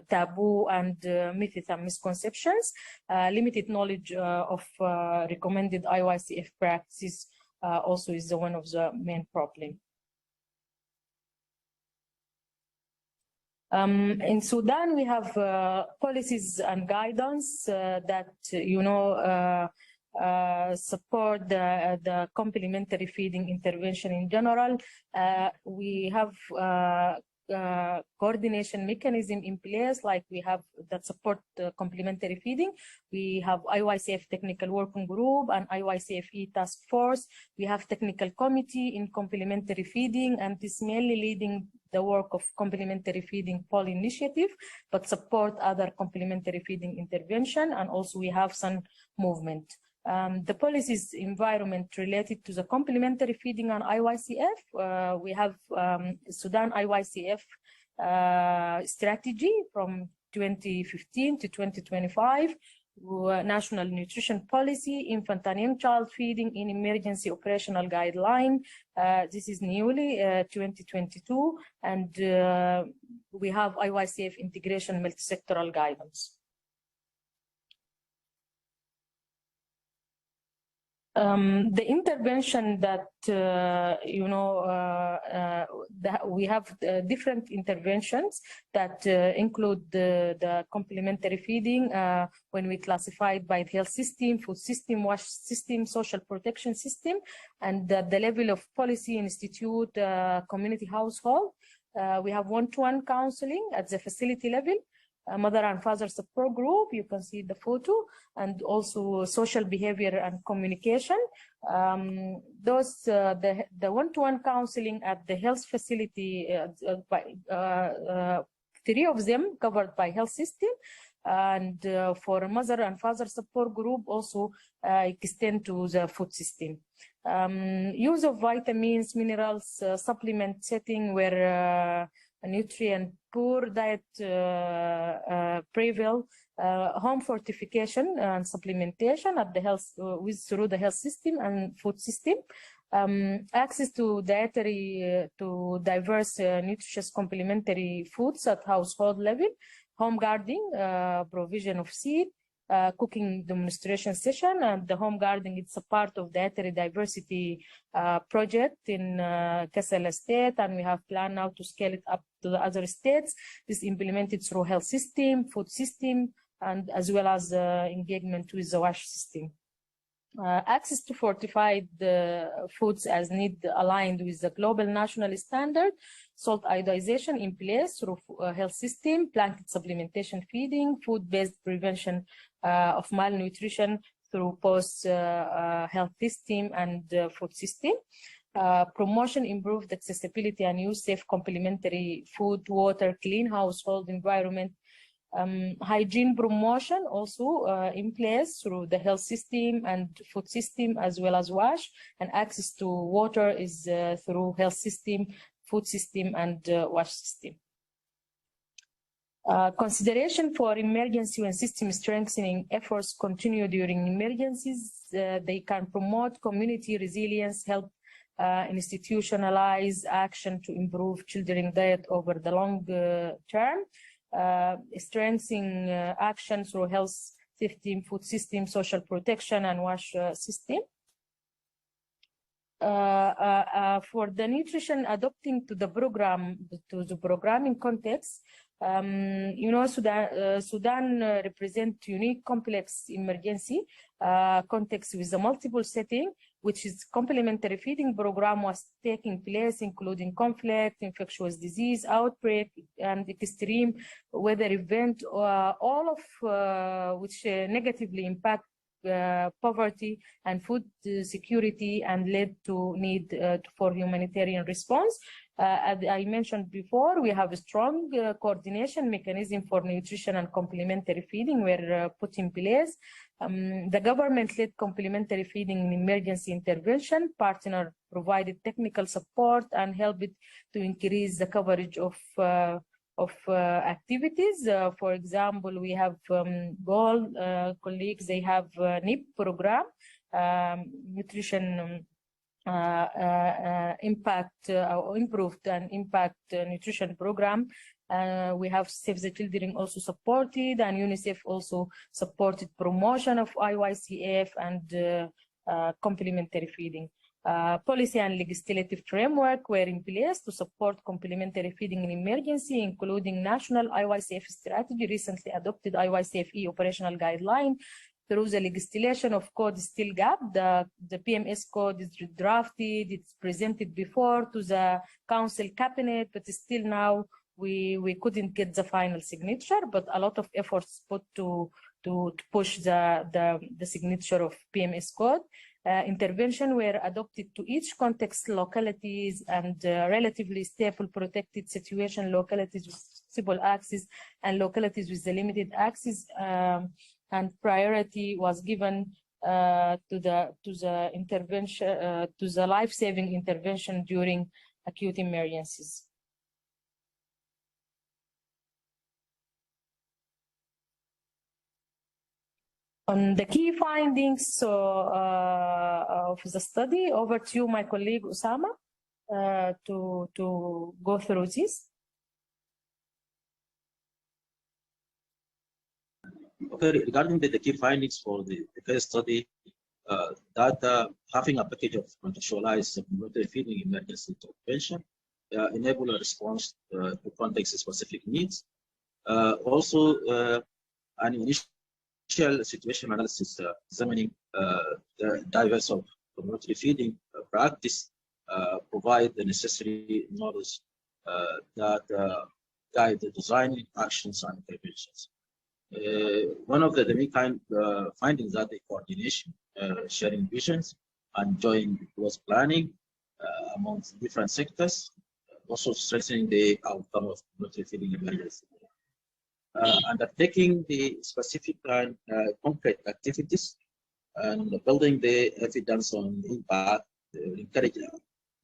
taboo and myths and misconceptions. Limited knowledge of recommended IYCF practices also is one of the main problems. In Sudan, we have policies and guidance that, support the complementary feeding intervention in general. We have coordination mechanism in place, like we have that support complementary feeding. We have IYCF technical working group and IYCFE task force. We have technical committee in complementary feeding, and this mainly leading the work of complementary feeding pole initiative, but support other complementary feeding intervention, and also we have some movement. The policies environment related to the complementary feeding on IYCF, we have Sudan IYCF strategy from 2015 to 2025, national nutrition policy, infant and young child feeding in emergency operational guideline. This is newly 2022, and we have IYCF integration multi-sectoral guidance. The intervention that, we have different interventions that include the complementary feeding when we classified by the health system, food system, wash system, social protection system, and the level of policy institute, community household. We have one-to-one counseling at the facility level. Mother and father support group, you can see the photo, and also social behavior and communication. The one-to-one counseling at the health facility, three of them covered by health system, and for mother and father support group also extend to the food system. Use of vitamins, minerals, supplement setting where nutrient-poor diet prevail, home fortification and supplementation at the health through the health system and food system, access to dietary to diverse nutritious complementary foods at household level, home gardening, provision of seed, cooking demonstration session, and the home gardening, it's a part of dietary diversity project in Kassala state, and we have planned now to scale it up to the other states. This implemented through health system, food system, and as well as engagement with the WASH system. Access to fortified foods as need aligned with the global national standard, salt iodization in place through health system, plankton supplementation feeding, food-based prevention of malnutrition through post health system and food system. Promotion, improved accessibility and use safe complementary food, water, clean household environment. Hygiene promotion also in place through the health system and food system as well as WASH, and access to water is through health system, food system, and WASH system. Consideration for emergency and system strengthening efforts continue during emergencies. They can promote community resilience, help institutionalize action to improve children's diet over the long term, strengthening action through health system, food system, social protection, and WASH system. For the nutrition adopting to the program, to the programming context, you know, Sudan represents unique complex emergency context with a multiple setting, which is complementary feeding program was taking place, including conflict, infectious disease, outbreak, and extreme weather event, all of which negatively impact poverty and food security and led to need for humanitarian response. As I mentioned before, we have a strong coordination mechanism for nutrition and complementary feeding were put in place. The government-led complementary feeding in emergency intervention partner provided technical support and helped to increase the coverage of activities. For example, we have colleagues, they have NIP program, nutrition impact improved and impact nutrition program. We have Save the Children also supported, and UNICEF also supported promotion of IYCF and complementary feeding. Policy and legislative framework were in place to support complementary feeding in emergency, including national IYCF strategy, recently adopted IYCFE operational guideline. Through the legislation of code still gap, the PMS code is drafted, it's presented before to the council cabinet, but still now we couldn't get the final signature, but a lot of efforts put to push the signature of PMS code. Intervention were adopted to each context, localities, and relatively stable protected situation, localities with possible access and localities with the limited access, and priority was given to the intervention, to the life-saving intervention during acute emergencies. On the key findings of the study, over to you, my colleague Osama, to go through this. Okay, regarding the key findings for the case study, that having a package of contextualized supplementary feeding emergency intervention enable a response to context-specific needs. Also, an initial situation analysis examining the diverse of supplementary feeding practice provide the necessary knowledge that guide the design, actions, and interventions. One of the main findings that the coordination, sharing visions, and joint close planning amongst different sectors, also strengthening the outcome of supplementary feeding emergency. Undertaking the specific and concrete activities and building the evidence on impact, encourage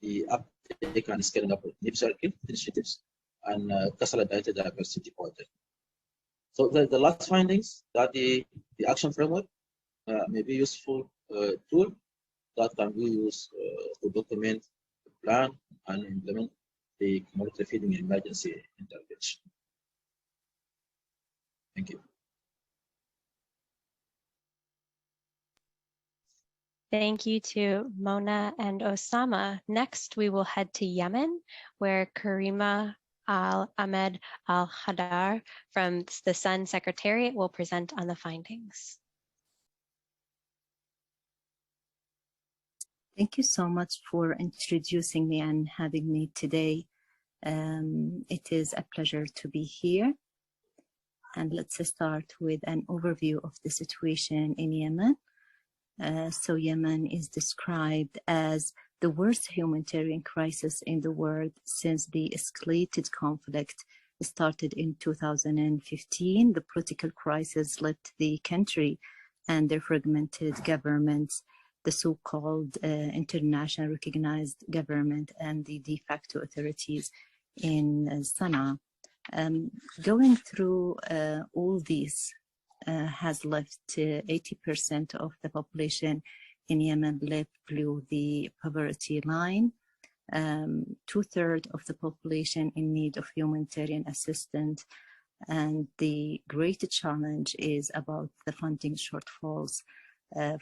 the uptake and scaling up of NIP circle initiatives, and consolidated diversity project. So the last findings that the action framework may be useful tool that can be used to document the plan and implement the community feeding emergency intervention. Thank you. Thank you to Mona and Osama. Next, we will head to Yemen, where Karima Al-Ahmed Al-Hadar from the Sun Secretariat will present on the findings. Thank you so much for introducing me and having me today. It is a pleasure to be here. And let's start with an overview of the situation in Yemen. So Yemen is described as the worst humanitarian crisis in the world since the escalated conflict started in 2015. The political crisis left the country and their fragmented governments, the so-called international recognized government and the de facto authorities in Sana'a. Going through all these has left 80% of the population in Yemen live below the poverty line. 2/3 of the population in need of humanitarian assistance, and the great challenge is about the funding shortfalls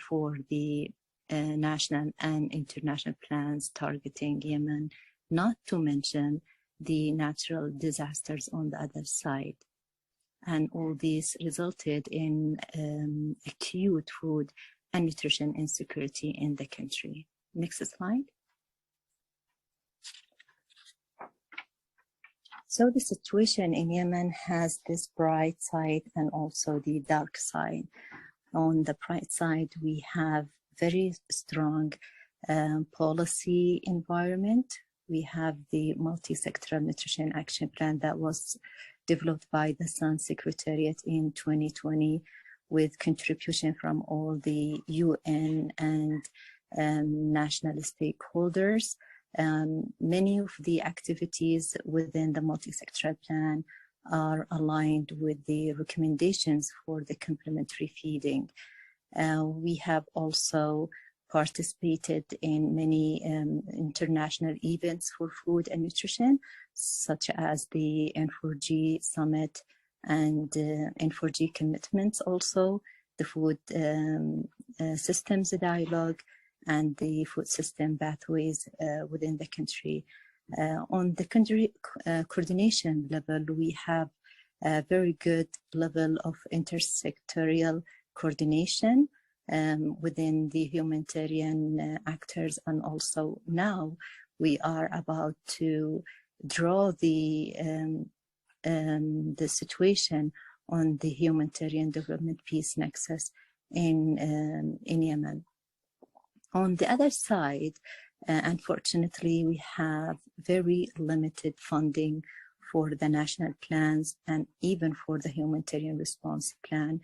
for the national and international plans targeting Yemen, not to mention the natural disasters on the other side. And all this resulted in acute food and nutrition insecurity in the country. Next slide. So the situation in Yemen has this bright side and also the dark side. On the bright side, we have very strong policy environment. We have the multi-sectoral nutrition action plan that was developed by the Sun Secretariat in 2020 with contribution from all the UN and national stakeholders. Many of the activities within the multi-sectoral plan are aligned with the recommendations for the complementary feeding. We have also participated in many international events for food and nutrition, such as the N4G Summit and N4G commitments, also the food systems dialogue and the food system pathways within the country. On the country coordination level, we have a very good level of intersectorial coordination within the humanitarian actors, and also now we are about to draw the situation on the humanitarian development peace nexus in Yemen. On the other side, unfortunately, we have very limited funding for the national plans and even for the humanitarian response plan.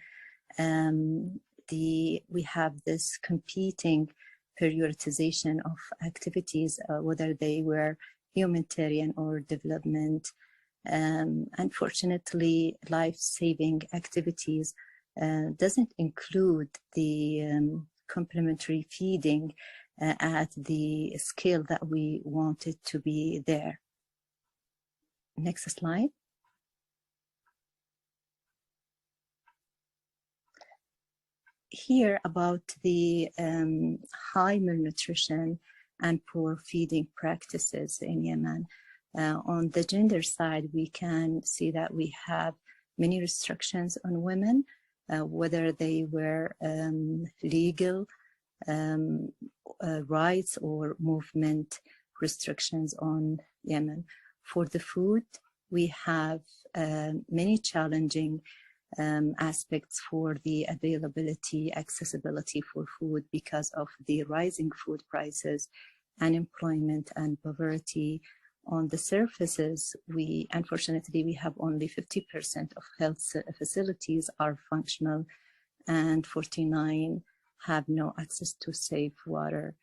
We have this competing prioritization of activities, whether they were humanitarian or development. Unfortunately, life-saving activities doesn't include the complementary feeding at the scale that we want it to be there. Next slide. Here about the high malnutrition and poor feeding practices in Yemen. On the gender side, we can see that we have many restrictions on women, whether they were legal rights or movement restrictions on Yemen. For the food, we have many challenging aspects for the availability, accessibility for food because of the rising food prices, unemployment and poverty. On the surfaces, unfortunately, we have only 50% of health facilities are functional and 49 have no access to safe water.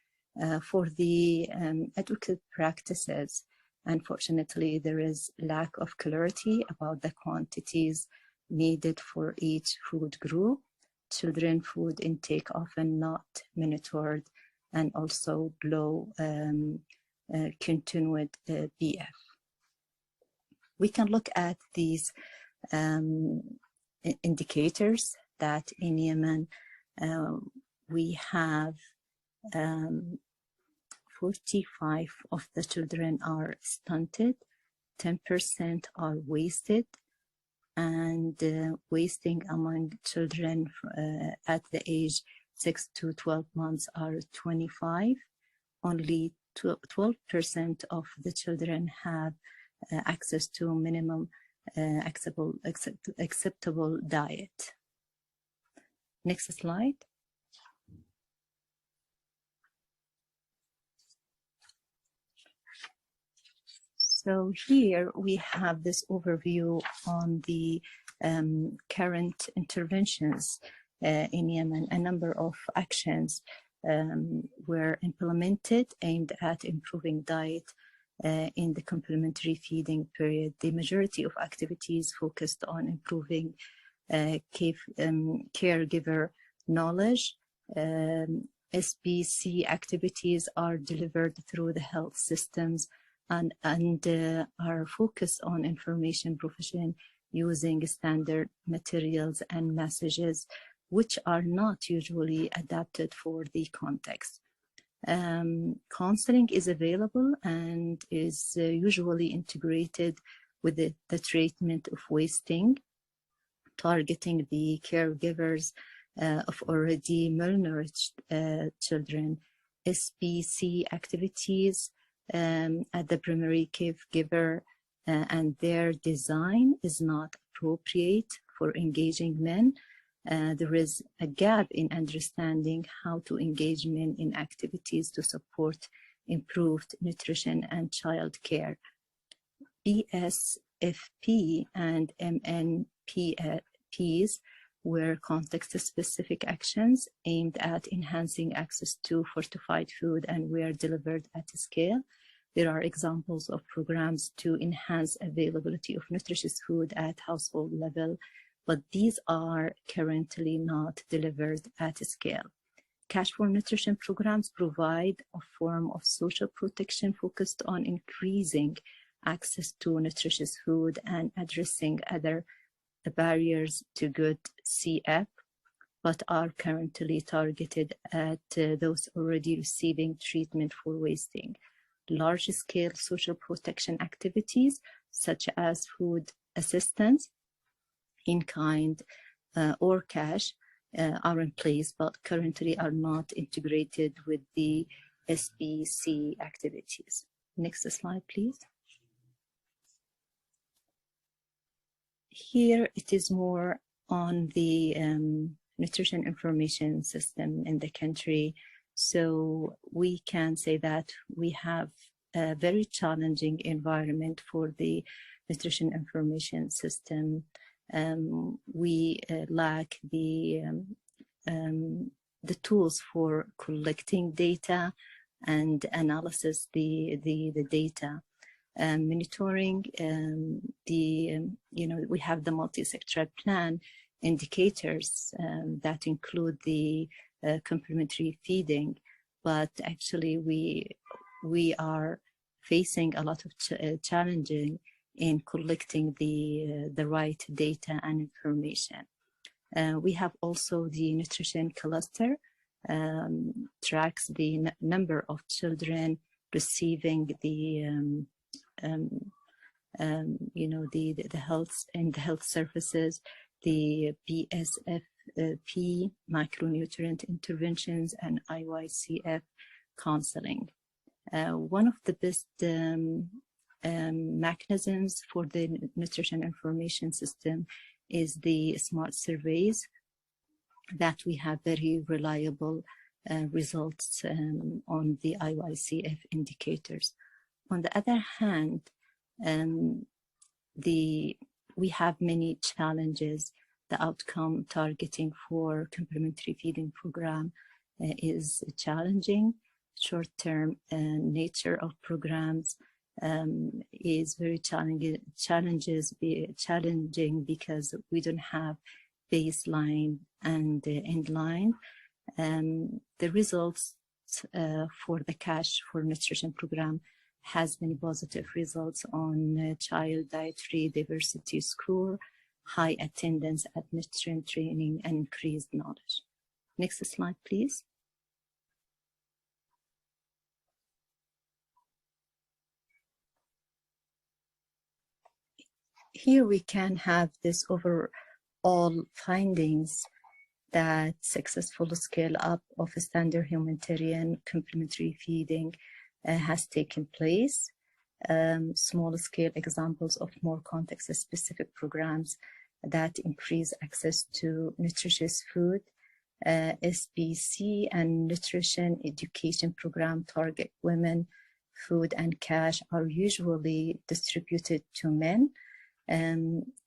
For the adequate practices, Unfortunately, there is lack of clarity about the quantities needed for each food group. Children food intake often not monitored, and also low continued BF. We can look at these indicators that in Yemen we have 45% of the children are stunted, 10% are wasted, and wasting among children at the age 6 to 12 months are 25. Only 12% of the children have access to minimum acceptable diet. Next slide. So here we have this overview on the current interventions in Yemen. A number of actions were implemented aimed at improving diet in the complementary feeding period. The majority of activities focused on improving caregiver knowledge. SBC activities are delivered through the health systems and are focused on information provision using standard materials and messages, which are not usually adapted for the context. Counseling is available and is usually integrated with the treatment of wasting, targeting the caregivers of already malnourished children. SBC activities at the primary caregiver and their design is not appropriate for engaging men. There is a gap in understanding how to engage men in activities to support improved nutrition and child care. BSFP and MNPs were context-specific actions aimed at enhancing access to fortified food and were delivered at scale. There are examples of programs to enhance availability of nutritious food at household level, but these are currently not delivered at scale. Cash for nutrition programs provide a form of social protection focused on increasing access to nutritious food and addressing other barriers to good CF, but are currently targeted at those already receiving treatment for wasting. Large-scale social protection activities, such as food assistance, in kind or cash, are in place, but currently are not integrated with the SBC activities. Next slide, please. Here it is more on the nutrition information system in the country. So we can say that we have a very challenging environment for the nutrition information system. We lack the tools for collecting data and analysis the data. Monitoring we have the multi-sectoral plan indicators that include the complementary feeding, but actually we are facing a lot of challenging in collecting the right data and information. We have also the nutrition cluster, tracks the number of children receiving the health services, the BSFP micronutrient interventions, and IYCF counseling. One of the best mechanisms for the nutrition information system is the smart surveys, that we have very reliable results on the IYCF indicators. On the other hand, we have many challenges. The outcome targeting for complementary feeding program is challenging. Short-term nature of programs, is very challenging because we don't have baseline and end line. The results for the cash for nutrition program has many positive results on child dietary diversity score, high attendance at nutrient training, and increased knowledge. Next slide, please. Here we can have this overall findings that successful scale up of standard humanitarian complementary feeding has taken place. Small scale examples of more context specific programs that increase access to nutritious food. SBC and nutrition education program target women. Food and cash are usually distributed to men.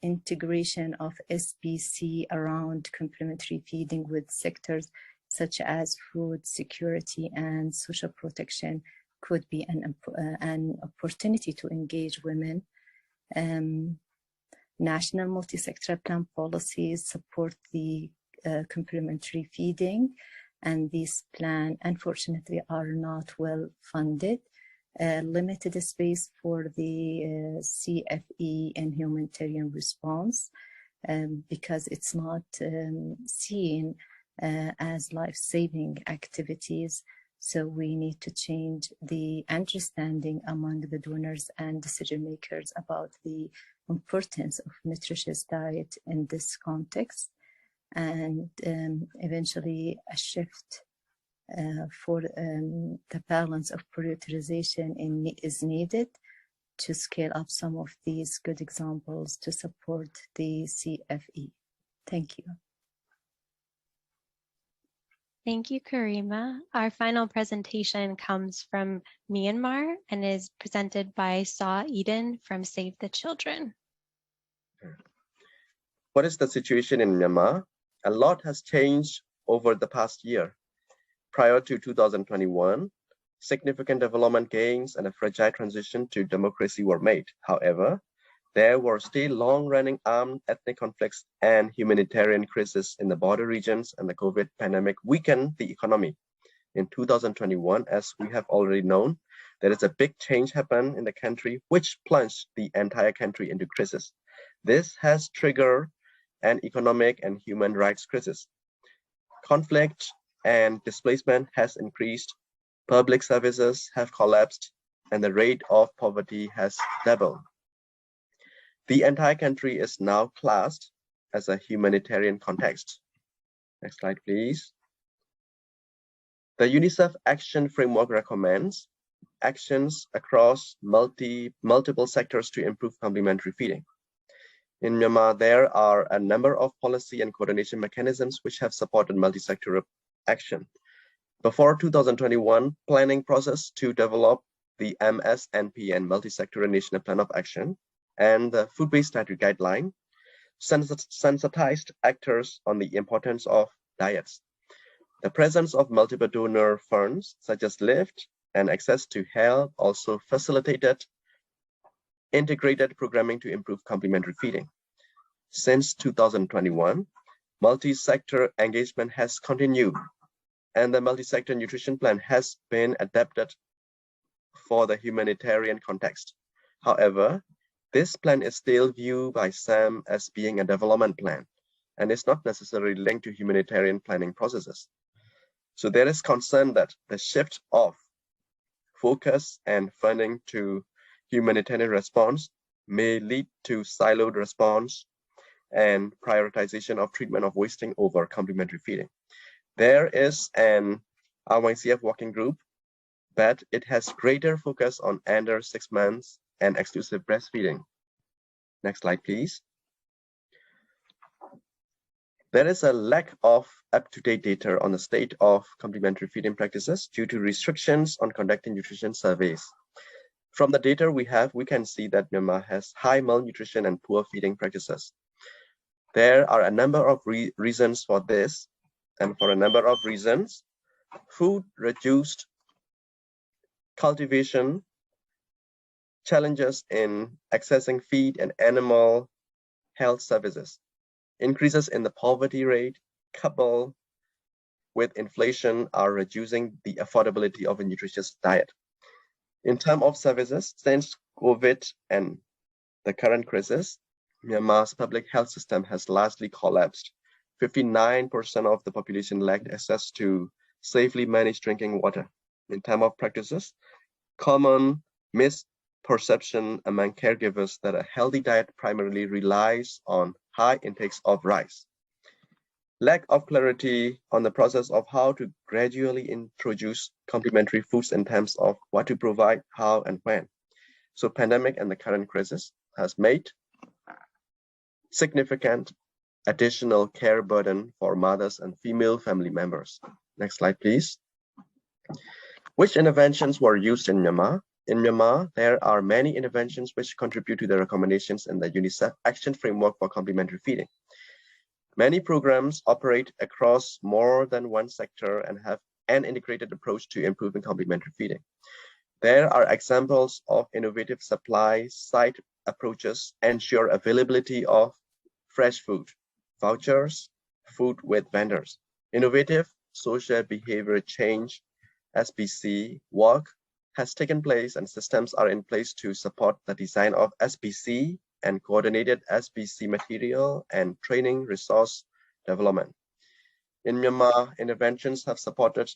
Integration of SBC around complementary feeding with sectors such as food security and social protection could be an opportunity to engage women. National multi-sectoral plan policies support the complementary feeding, and these plans unfortunately are not well funded. Limited space for the CFE and humanitarian response because it's not seen as life-saving activities. So we need to change the understanding among the donors and decision makers about the importance of nutritious diet in this context, and eventually a shift for the balance of prioritization is needed to scale up some of these good examples to support the CFE. Thank you. Thank you, Karima. Our final presentation comes from Myanmar and is presented by Saw Eden from Save the Children. What is the situation in Myanmar? A lot has changed over the past year. Prior to 2021, significant development gains and a fragile transition to democracy were made. However, there were still long-running armed ethnic conflicts and humanitarian crises in the border regions, and the COVID pandemic weakened the economy. In 2021, as we have already known, there is a big change happened in the country, which plunged the entire country into crisis. This has triggered an economic and human rights crisis. Conflict and displacement has increased, public services have collapsed, and the rate of poverty has doubled. The entire country is now classed as a humanitarian context. Next slide, please. The UNICEF Action Framework recommends actions across multiple sectors to improve complementary feeding. In Myanmar, there are a number of policy and coordination mechanisms which have supported multi-sectoral action. Before 2021 planning process to develop the MSNP and multi-sectoral national plan of action and the food-based dietary guideline sensitized actors on the importance of diets. The presence of multiple donor funds such as LIFT and access to help also facilitated integrated programming to improve complementary feeding. Since 2021, multi-sector engagement has continued, and the multi-sector nutrition plan has been adapted for the humanitarian context. However, this plan is still viewed by some as being a development plan, and is not necessarily linked to humanitarian planning processes. So there is concern that the shift of focus and funding to humanitarian response may lead to siloed response and prioritization of treatment of wasting over complementary feeding. There is an UNICEF working group, but it has greater focus on under 6 months and exclusive breastfeeding. Next slide, please. There is a lack of up-to-date data on the state of complementary feeding practices due to restrictions on conducting nutrition surveys. From the data we have, we can see that Myanmar has high malnutrition and poor feeding practices. There are a number of reasons for this, and for a number of reasons, food reduced cultivation, challenges in accessing feed and animal health services. Increases in the poverty rate, coupled with inflation, are reducing the affordability of a nutritious diet. In terms of services, since COVID and the current crisis, Myanmar's public health system has largely collapsed. 59% of the population lacked access to safely managed drinking water. In terms of practices, common misperception among caregivers that a healthy diet primarily relies on high intakes of rice. Lack of clarity on the process of how to gradually introduce complementary foods in terms of what to provide, how, and when. So pandemic and the current crisis has made significant additional care burden for mothers and female family members. Next slide, please. Which interventions were used in Myanmar? In Myanmar, there are many interventions which contribute to the recommendations in the UNICEF Action Framework for Complementary Feeding. Many programs operate across more than one sector and have an integrated approach to improving complementary feeding. There are examples of innovative supply side approaches ensure availability of fresh food, vouchers, food with vendors. Innovative social behavior change, SBC work has taken place and systems are in place to support the design of SBC and coordinated SBC material and training resource development. In Myanmar, interventions have supported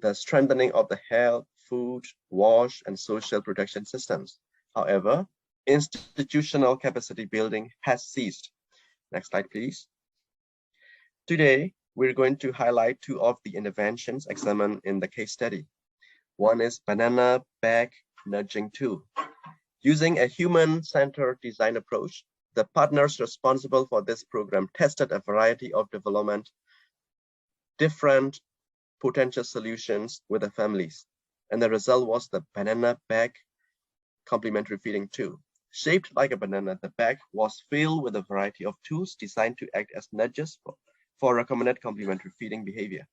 the strengthening of the health, food, wash, and social protection systems. However, institutional capacity building has ceased. Next slide, please. Today, we're going to highlight two of the interventions examined in the case study. One is banana bag nudging tool. Using a human-centered design approach, the partners responsible for this program tested a variety of different potential solutions with the families. And the result was the banana bag complementary feeding tool. Shaped like a banana, the bag was filled with a variety of tools designed to act as nudges for recommended complementary feeding behavior.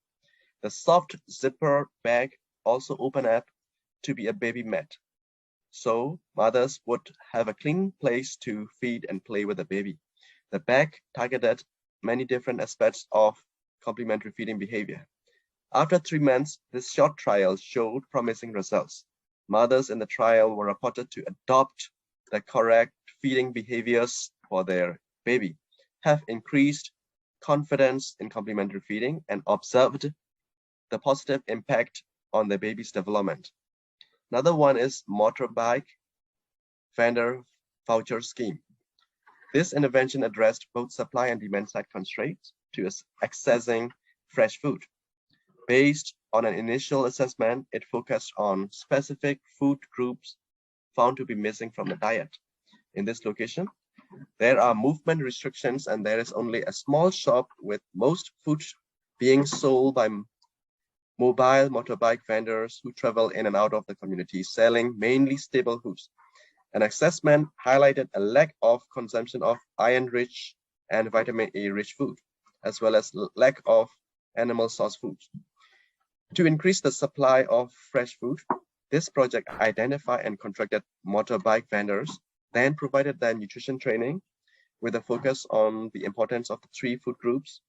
The soft zipper bag also opened up to be a baby mat, so mothers would have a clean place to feed and play with the baby. The bag targeted many different aspects of complementary feeding behavior. After 3 months, this short trial showed promising results. Mothers in the trial were reported to adopt the correct feeding behaviors for their baby, have increased confidence in complementary feeding, and observed the positive impact on the baby's development. Another one is motorbike vendor voucher scheme. This intervention addressed both supply and demand side constraints to accessing fresh food. Based on an initial assessment, it focused on specific food groups found to be missing from the diet. In this location, there are movement restrictions and there is only a small shop with most food being sold by mobile motorbike vendors who travel in and out of the community, selling mainly staple foods. An assessment highlighted a lack of consumption of iron-rich and vitamin A-rich food, as well as lack of animal source foods. To increase the supply of fresh food, this project identified and contracted motorbike vendors, then provided their nutrition training with a focus on the importance of the 3 food groups.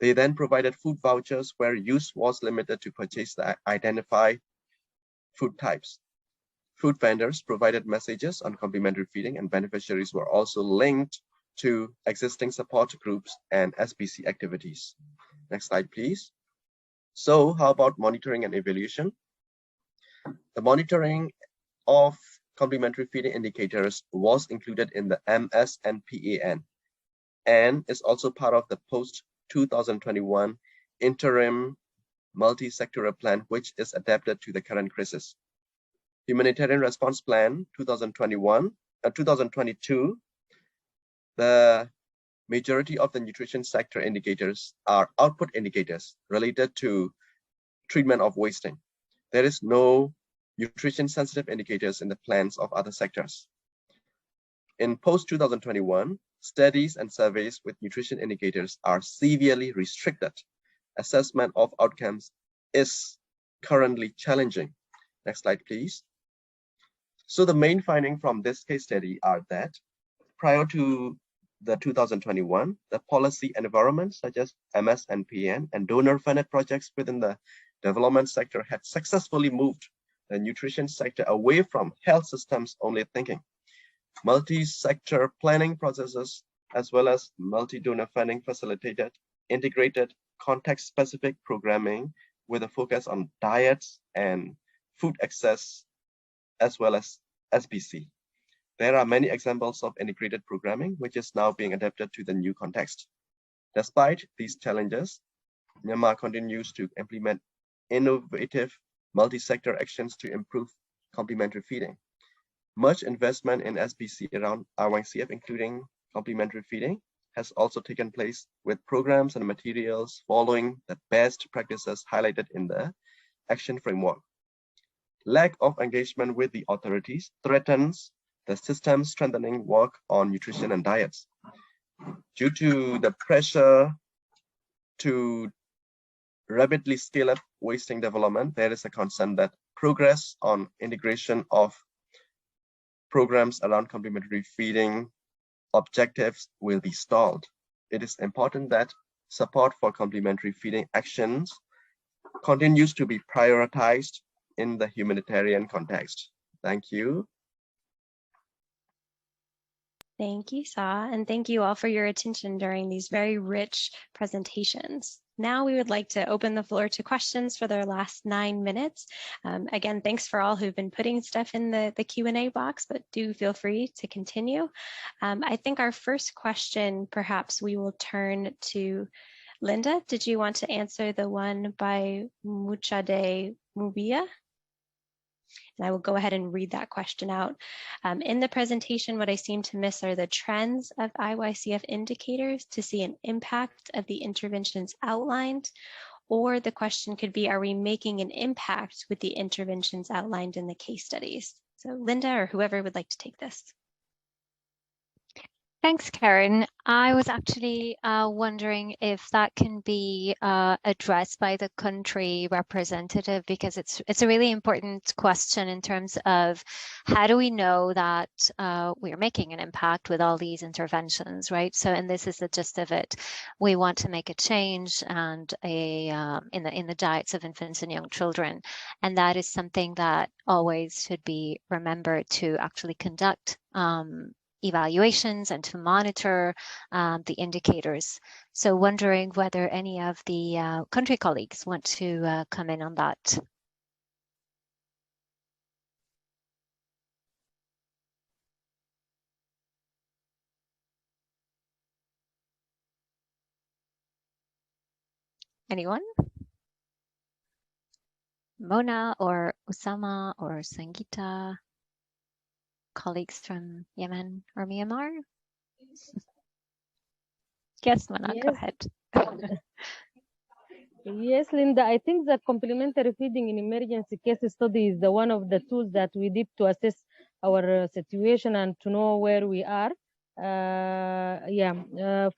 They then provided food vouchers where use was limited to purchase the identified food types. Food vendors provided messages on complementary feeding, and beneficiaries were also linked to existing support groups and SBC activities. Next slide, please. So how about monitoring and evaluation? The monitoring of complementary feeding indicators was included in the MSNPAN and is also part of the post-2021 interim multi-sectoral plan, which is adapted to the current crisis. Humanitarian Response Plan 2022, the majority of the nutrition sector indicators are output indicators related to treatment of wasting. There is no nutrition sensitive indicators in the plans of other sectors. In post-2021, studies and surveys with nutrition indicators are severely restricted. Assessment of outcomes is currently challenging. Next slide, please. So the main finding from this case study are that prior to the 2021, the policy environment such as MSNPN and donor-funded projects within the development sector had successfully moved the nutrition sector away from health systems only thinking. Multi-sector planning processes as well as multi-donor funding facilitated integrated context-specific programming with a focus on diets and food access as well as SBC. There are many examples of integrated programming, which is now being adapted to the new context. Despite these challenges, Myanmar continues to implement innovative multi-sector actions to improve complementary feeding. Much investment in SBC around UNICEF, including complementary feeding, has also taken place with programs and materials following the best practices highlighted in the action framework. Lack of engagement with the authorities threatens the system strengthening work on nutrition and diets. Due to the pressure to rapidly scale up wasting development, there is a concern that progress on integration of programs around complementary feeding objectives will be stalled. It is important that support for complementary feeding actions continues to be prioritized in the humanitarian context. Thank you. Thank you, Sa, and thank you all for your attention during these very rich presentations. Now we would like to open the floor to questions for their last 9 minutes. Again, thanks for all who've been putting stuff in the Q&A box, but do feel free to continue. I think our first question, perhaps we will turn to Linda. Did you want to answer the one by Muchade Mubia? And I will go ahead and read that question out. In the presentation, what I seem to miss are the trends of IYCF indicators to see an impact of the interventions outlined, or the question could be, are we making an impact with the interventions outlined in the case studies? So Linda or whoever would like to take this. Thanks, Karen. I was actually wondering if that can be addressed by the country representative, because it's a really important question in terms of how do we know that we are making an impact with all these interventions, right? So, and this is the gist of it. We want to make a change and in the diets of infants and young children, and that is something that always should be remembered to actually conduct evaluations and to monitor the indicators. So wondering whether any of the country colleagues want to come in on that. Anyone? Mona or Usama or Sangeeta? Colleagues from Yemen or Myanmar? Yes, Mona, Yes. go ahead. Yes, Linda, I think that complementary feeding in emergency case study is the one of the tools that we did to assess our situation and to know where we are.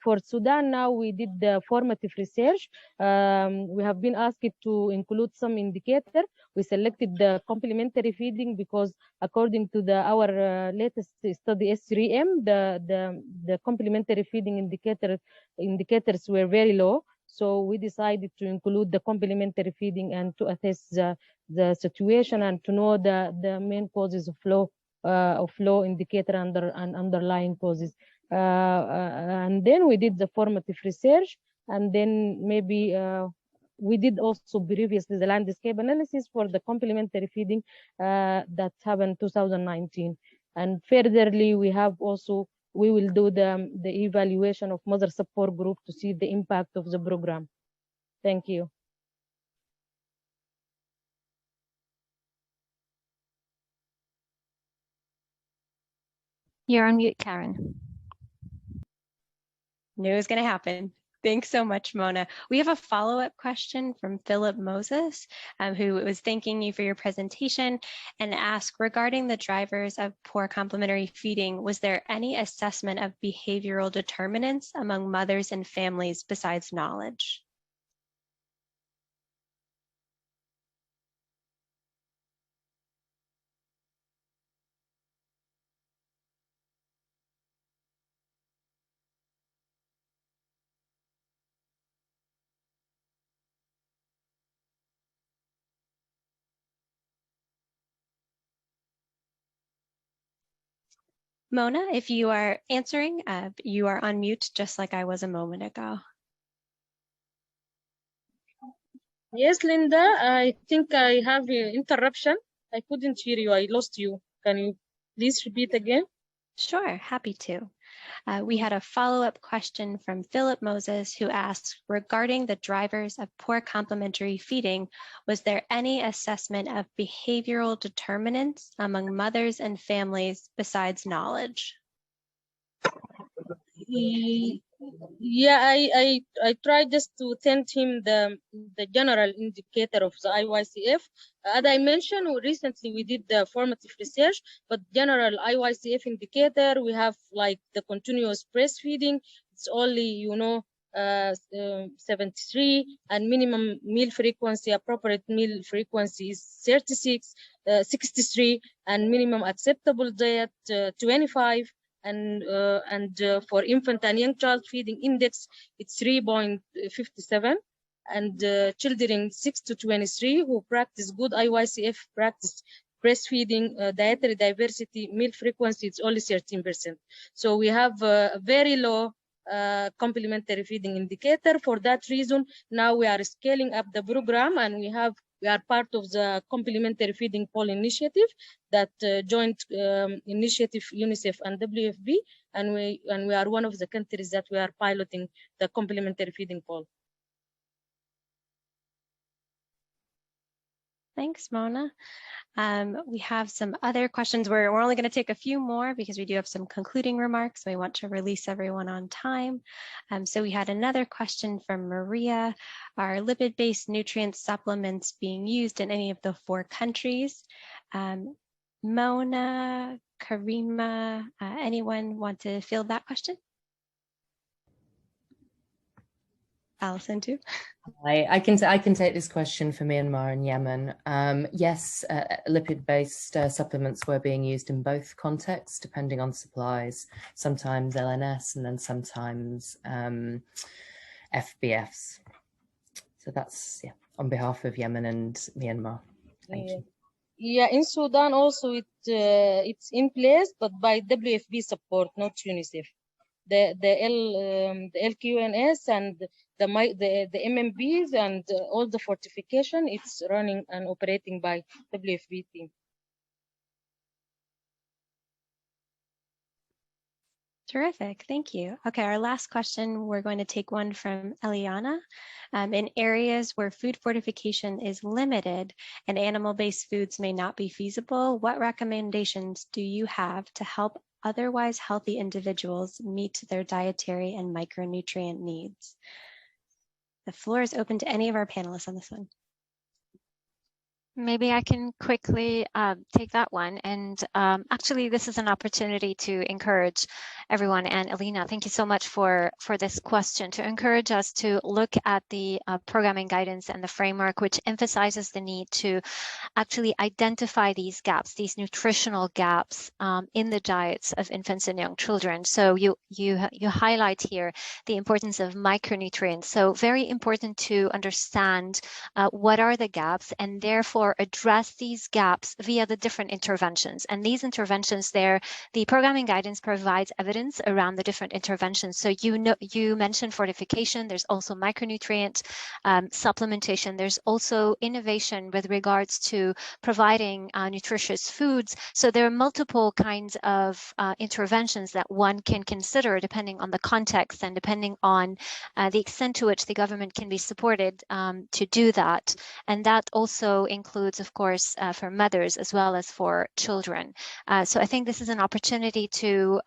For Sudan now, we did the formative research. We have been asked to include some indicator. We selected the complementary feeding because according to our latest study S3M, the complementary feeding indicators were very low. So we decided to include the complementary feeding and to assess the situation and to know the main causes of low indicator and underlying causes. And then we did the formative research, and then maybe we did also previously the landscape analysis for the complementary feeding that happened 2019. And furtherly, we will do the evaluation of mother support group to see the impact of the program. Thank you. You're on mute, Karen. Knew it was going to happen. Thanks so much, Mona. We have a follow-up question from Philip Moses, who was thanking you for your presentation and asked, regarding the drivers of poor complementary feeding, was there any assessment of behavioral determinants among mothers and families besides knowledge? Mona, if you are answering, you are on mute, just like I was a moment ago. Yes, Linda, I think I have an interruption. I couldn't hear you. I lost you. Can you please repeat again? Sure, happy to. We had a follow-up question from Philip Moses, who asked, regarding the drivers of poor complementary feeding, was there any assessment of behavioral determinants among mothers and families besides knowledge? Yeah, I tried just to send him the general indicator of the IYCF. As I mentioned, recently we did the formative research, but general IYCF indicator, we have like the continuous breastfeeding. It's only, 73, and minimum meal frequency, appropriate meal frequency is 63, and minimum acceptable diet 25. And for infant and young child feeding index, it's 3.57, and children 6 to 23 who practice good IYCF practice breastfeeding, dietary diversity, meal frequency, it's only 13%. So we have a very low complementary feeding indicator. For that reason, now we are scaling up the program, and we are part of the complementary feeding poll initiative, that joint initiative UNICEF and WFP, and we are one of the countries that we are piloting the complementary feeding poll. Thanks, Mona. We have some other questions. We're only going to take a few more because we do have some concluding remarks. We want to release everyone on time. So we had another question from Maria. Are lipid-based nutrient supplements being used in any of the 4 countries? Mona, Karima, anyone want to field that question? Alison too. I can take this question for Myanmar and Yemen. Yes, lipid-based supplements were being used in both contexts, depending on supplies. Sometimes LNS, and then sometimes FBFs. So that's on behalf of Yemen and Myanmar. Thank you. Yeah, in Sudan also it's in place, but by WFP support, not UNICEF. The LQNS and the MMBs and all the fortification, it's running and operating by WFP team. Terrific, thank you. Okay, our last question, we're going to take one from Eliana. In areas where food fortification is limited and animal-based foods may not be feasible, what recommendations do you have to help otherwise healthy individuals meet their dietary and micronutrient needs? The floor is open to any of our panelists on this one. Maybe I can quickly take that one. And actually, this is an opportunity to encourage everyone. And Alina, thank you so much for this question, to encourage us to look at the programming guidance and the framework, which emphasizes the need to actually identify these gaps, these nutritional gaps in the diets of infants and young children. So you highlight here the importance of micronutrients. So very important to understand what are the gaps, and therefore address these gaps via the different interventions. And these interventions there, the programming guidance provides evidence around the different interventions. So you mentioned fortification, there's also micronutrient supplementation, there's also innovation with regards to providing nutritious foods. So there are multiple kinds of interventions that one can consider depending on the context and depending on the extent to which the government can be supported to do that. And that also includes, of course, for mothers as well as for children. So I think this is an opportunity to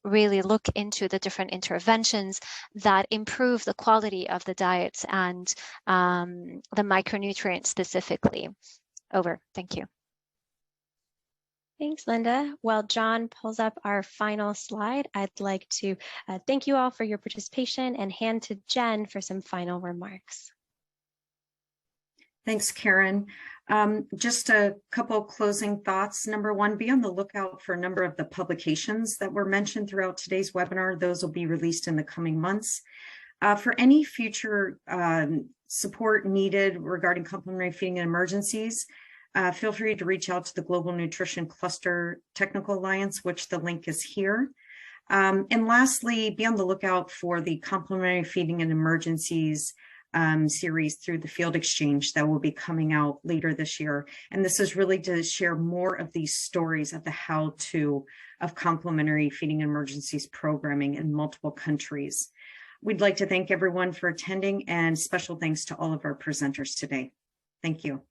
really look into the different interventions that improve the quality of the diets and the micronutrients specifically. Over. Thank you. Thanks, Linda. While John pulls up our final slide, I'd like to thank you all for your participation and hand to Jen for some final remarks. Thanks, Karen. Just a couple closing thoughts. Number one, be on the lookout for a number of the publications that were mentioned throughout today's webinar. Those will be released in the coming months. For any future support needed regarding complementary feeding and emergencies, feel free to reach out to the Global Nutrition Cluster Technical Alliance, which the link is here. And lastly, be on the lookout for the Complementary Feeding and Emergencies series through the Field Exchange that will be coming out later this year. And this is really to share more of these stories of the how-to of complementary feeding and emergencies programming in multiple countries. We'd like to thank everyone for attending, and special thanks to all of our presenters today. Thank you.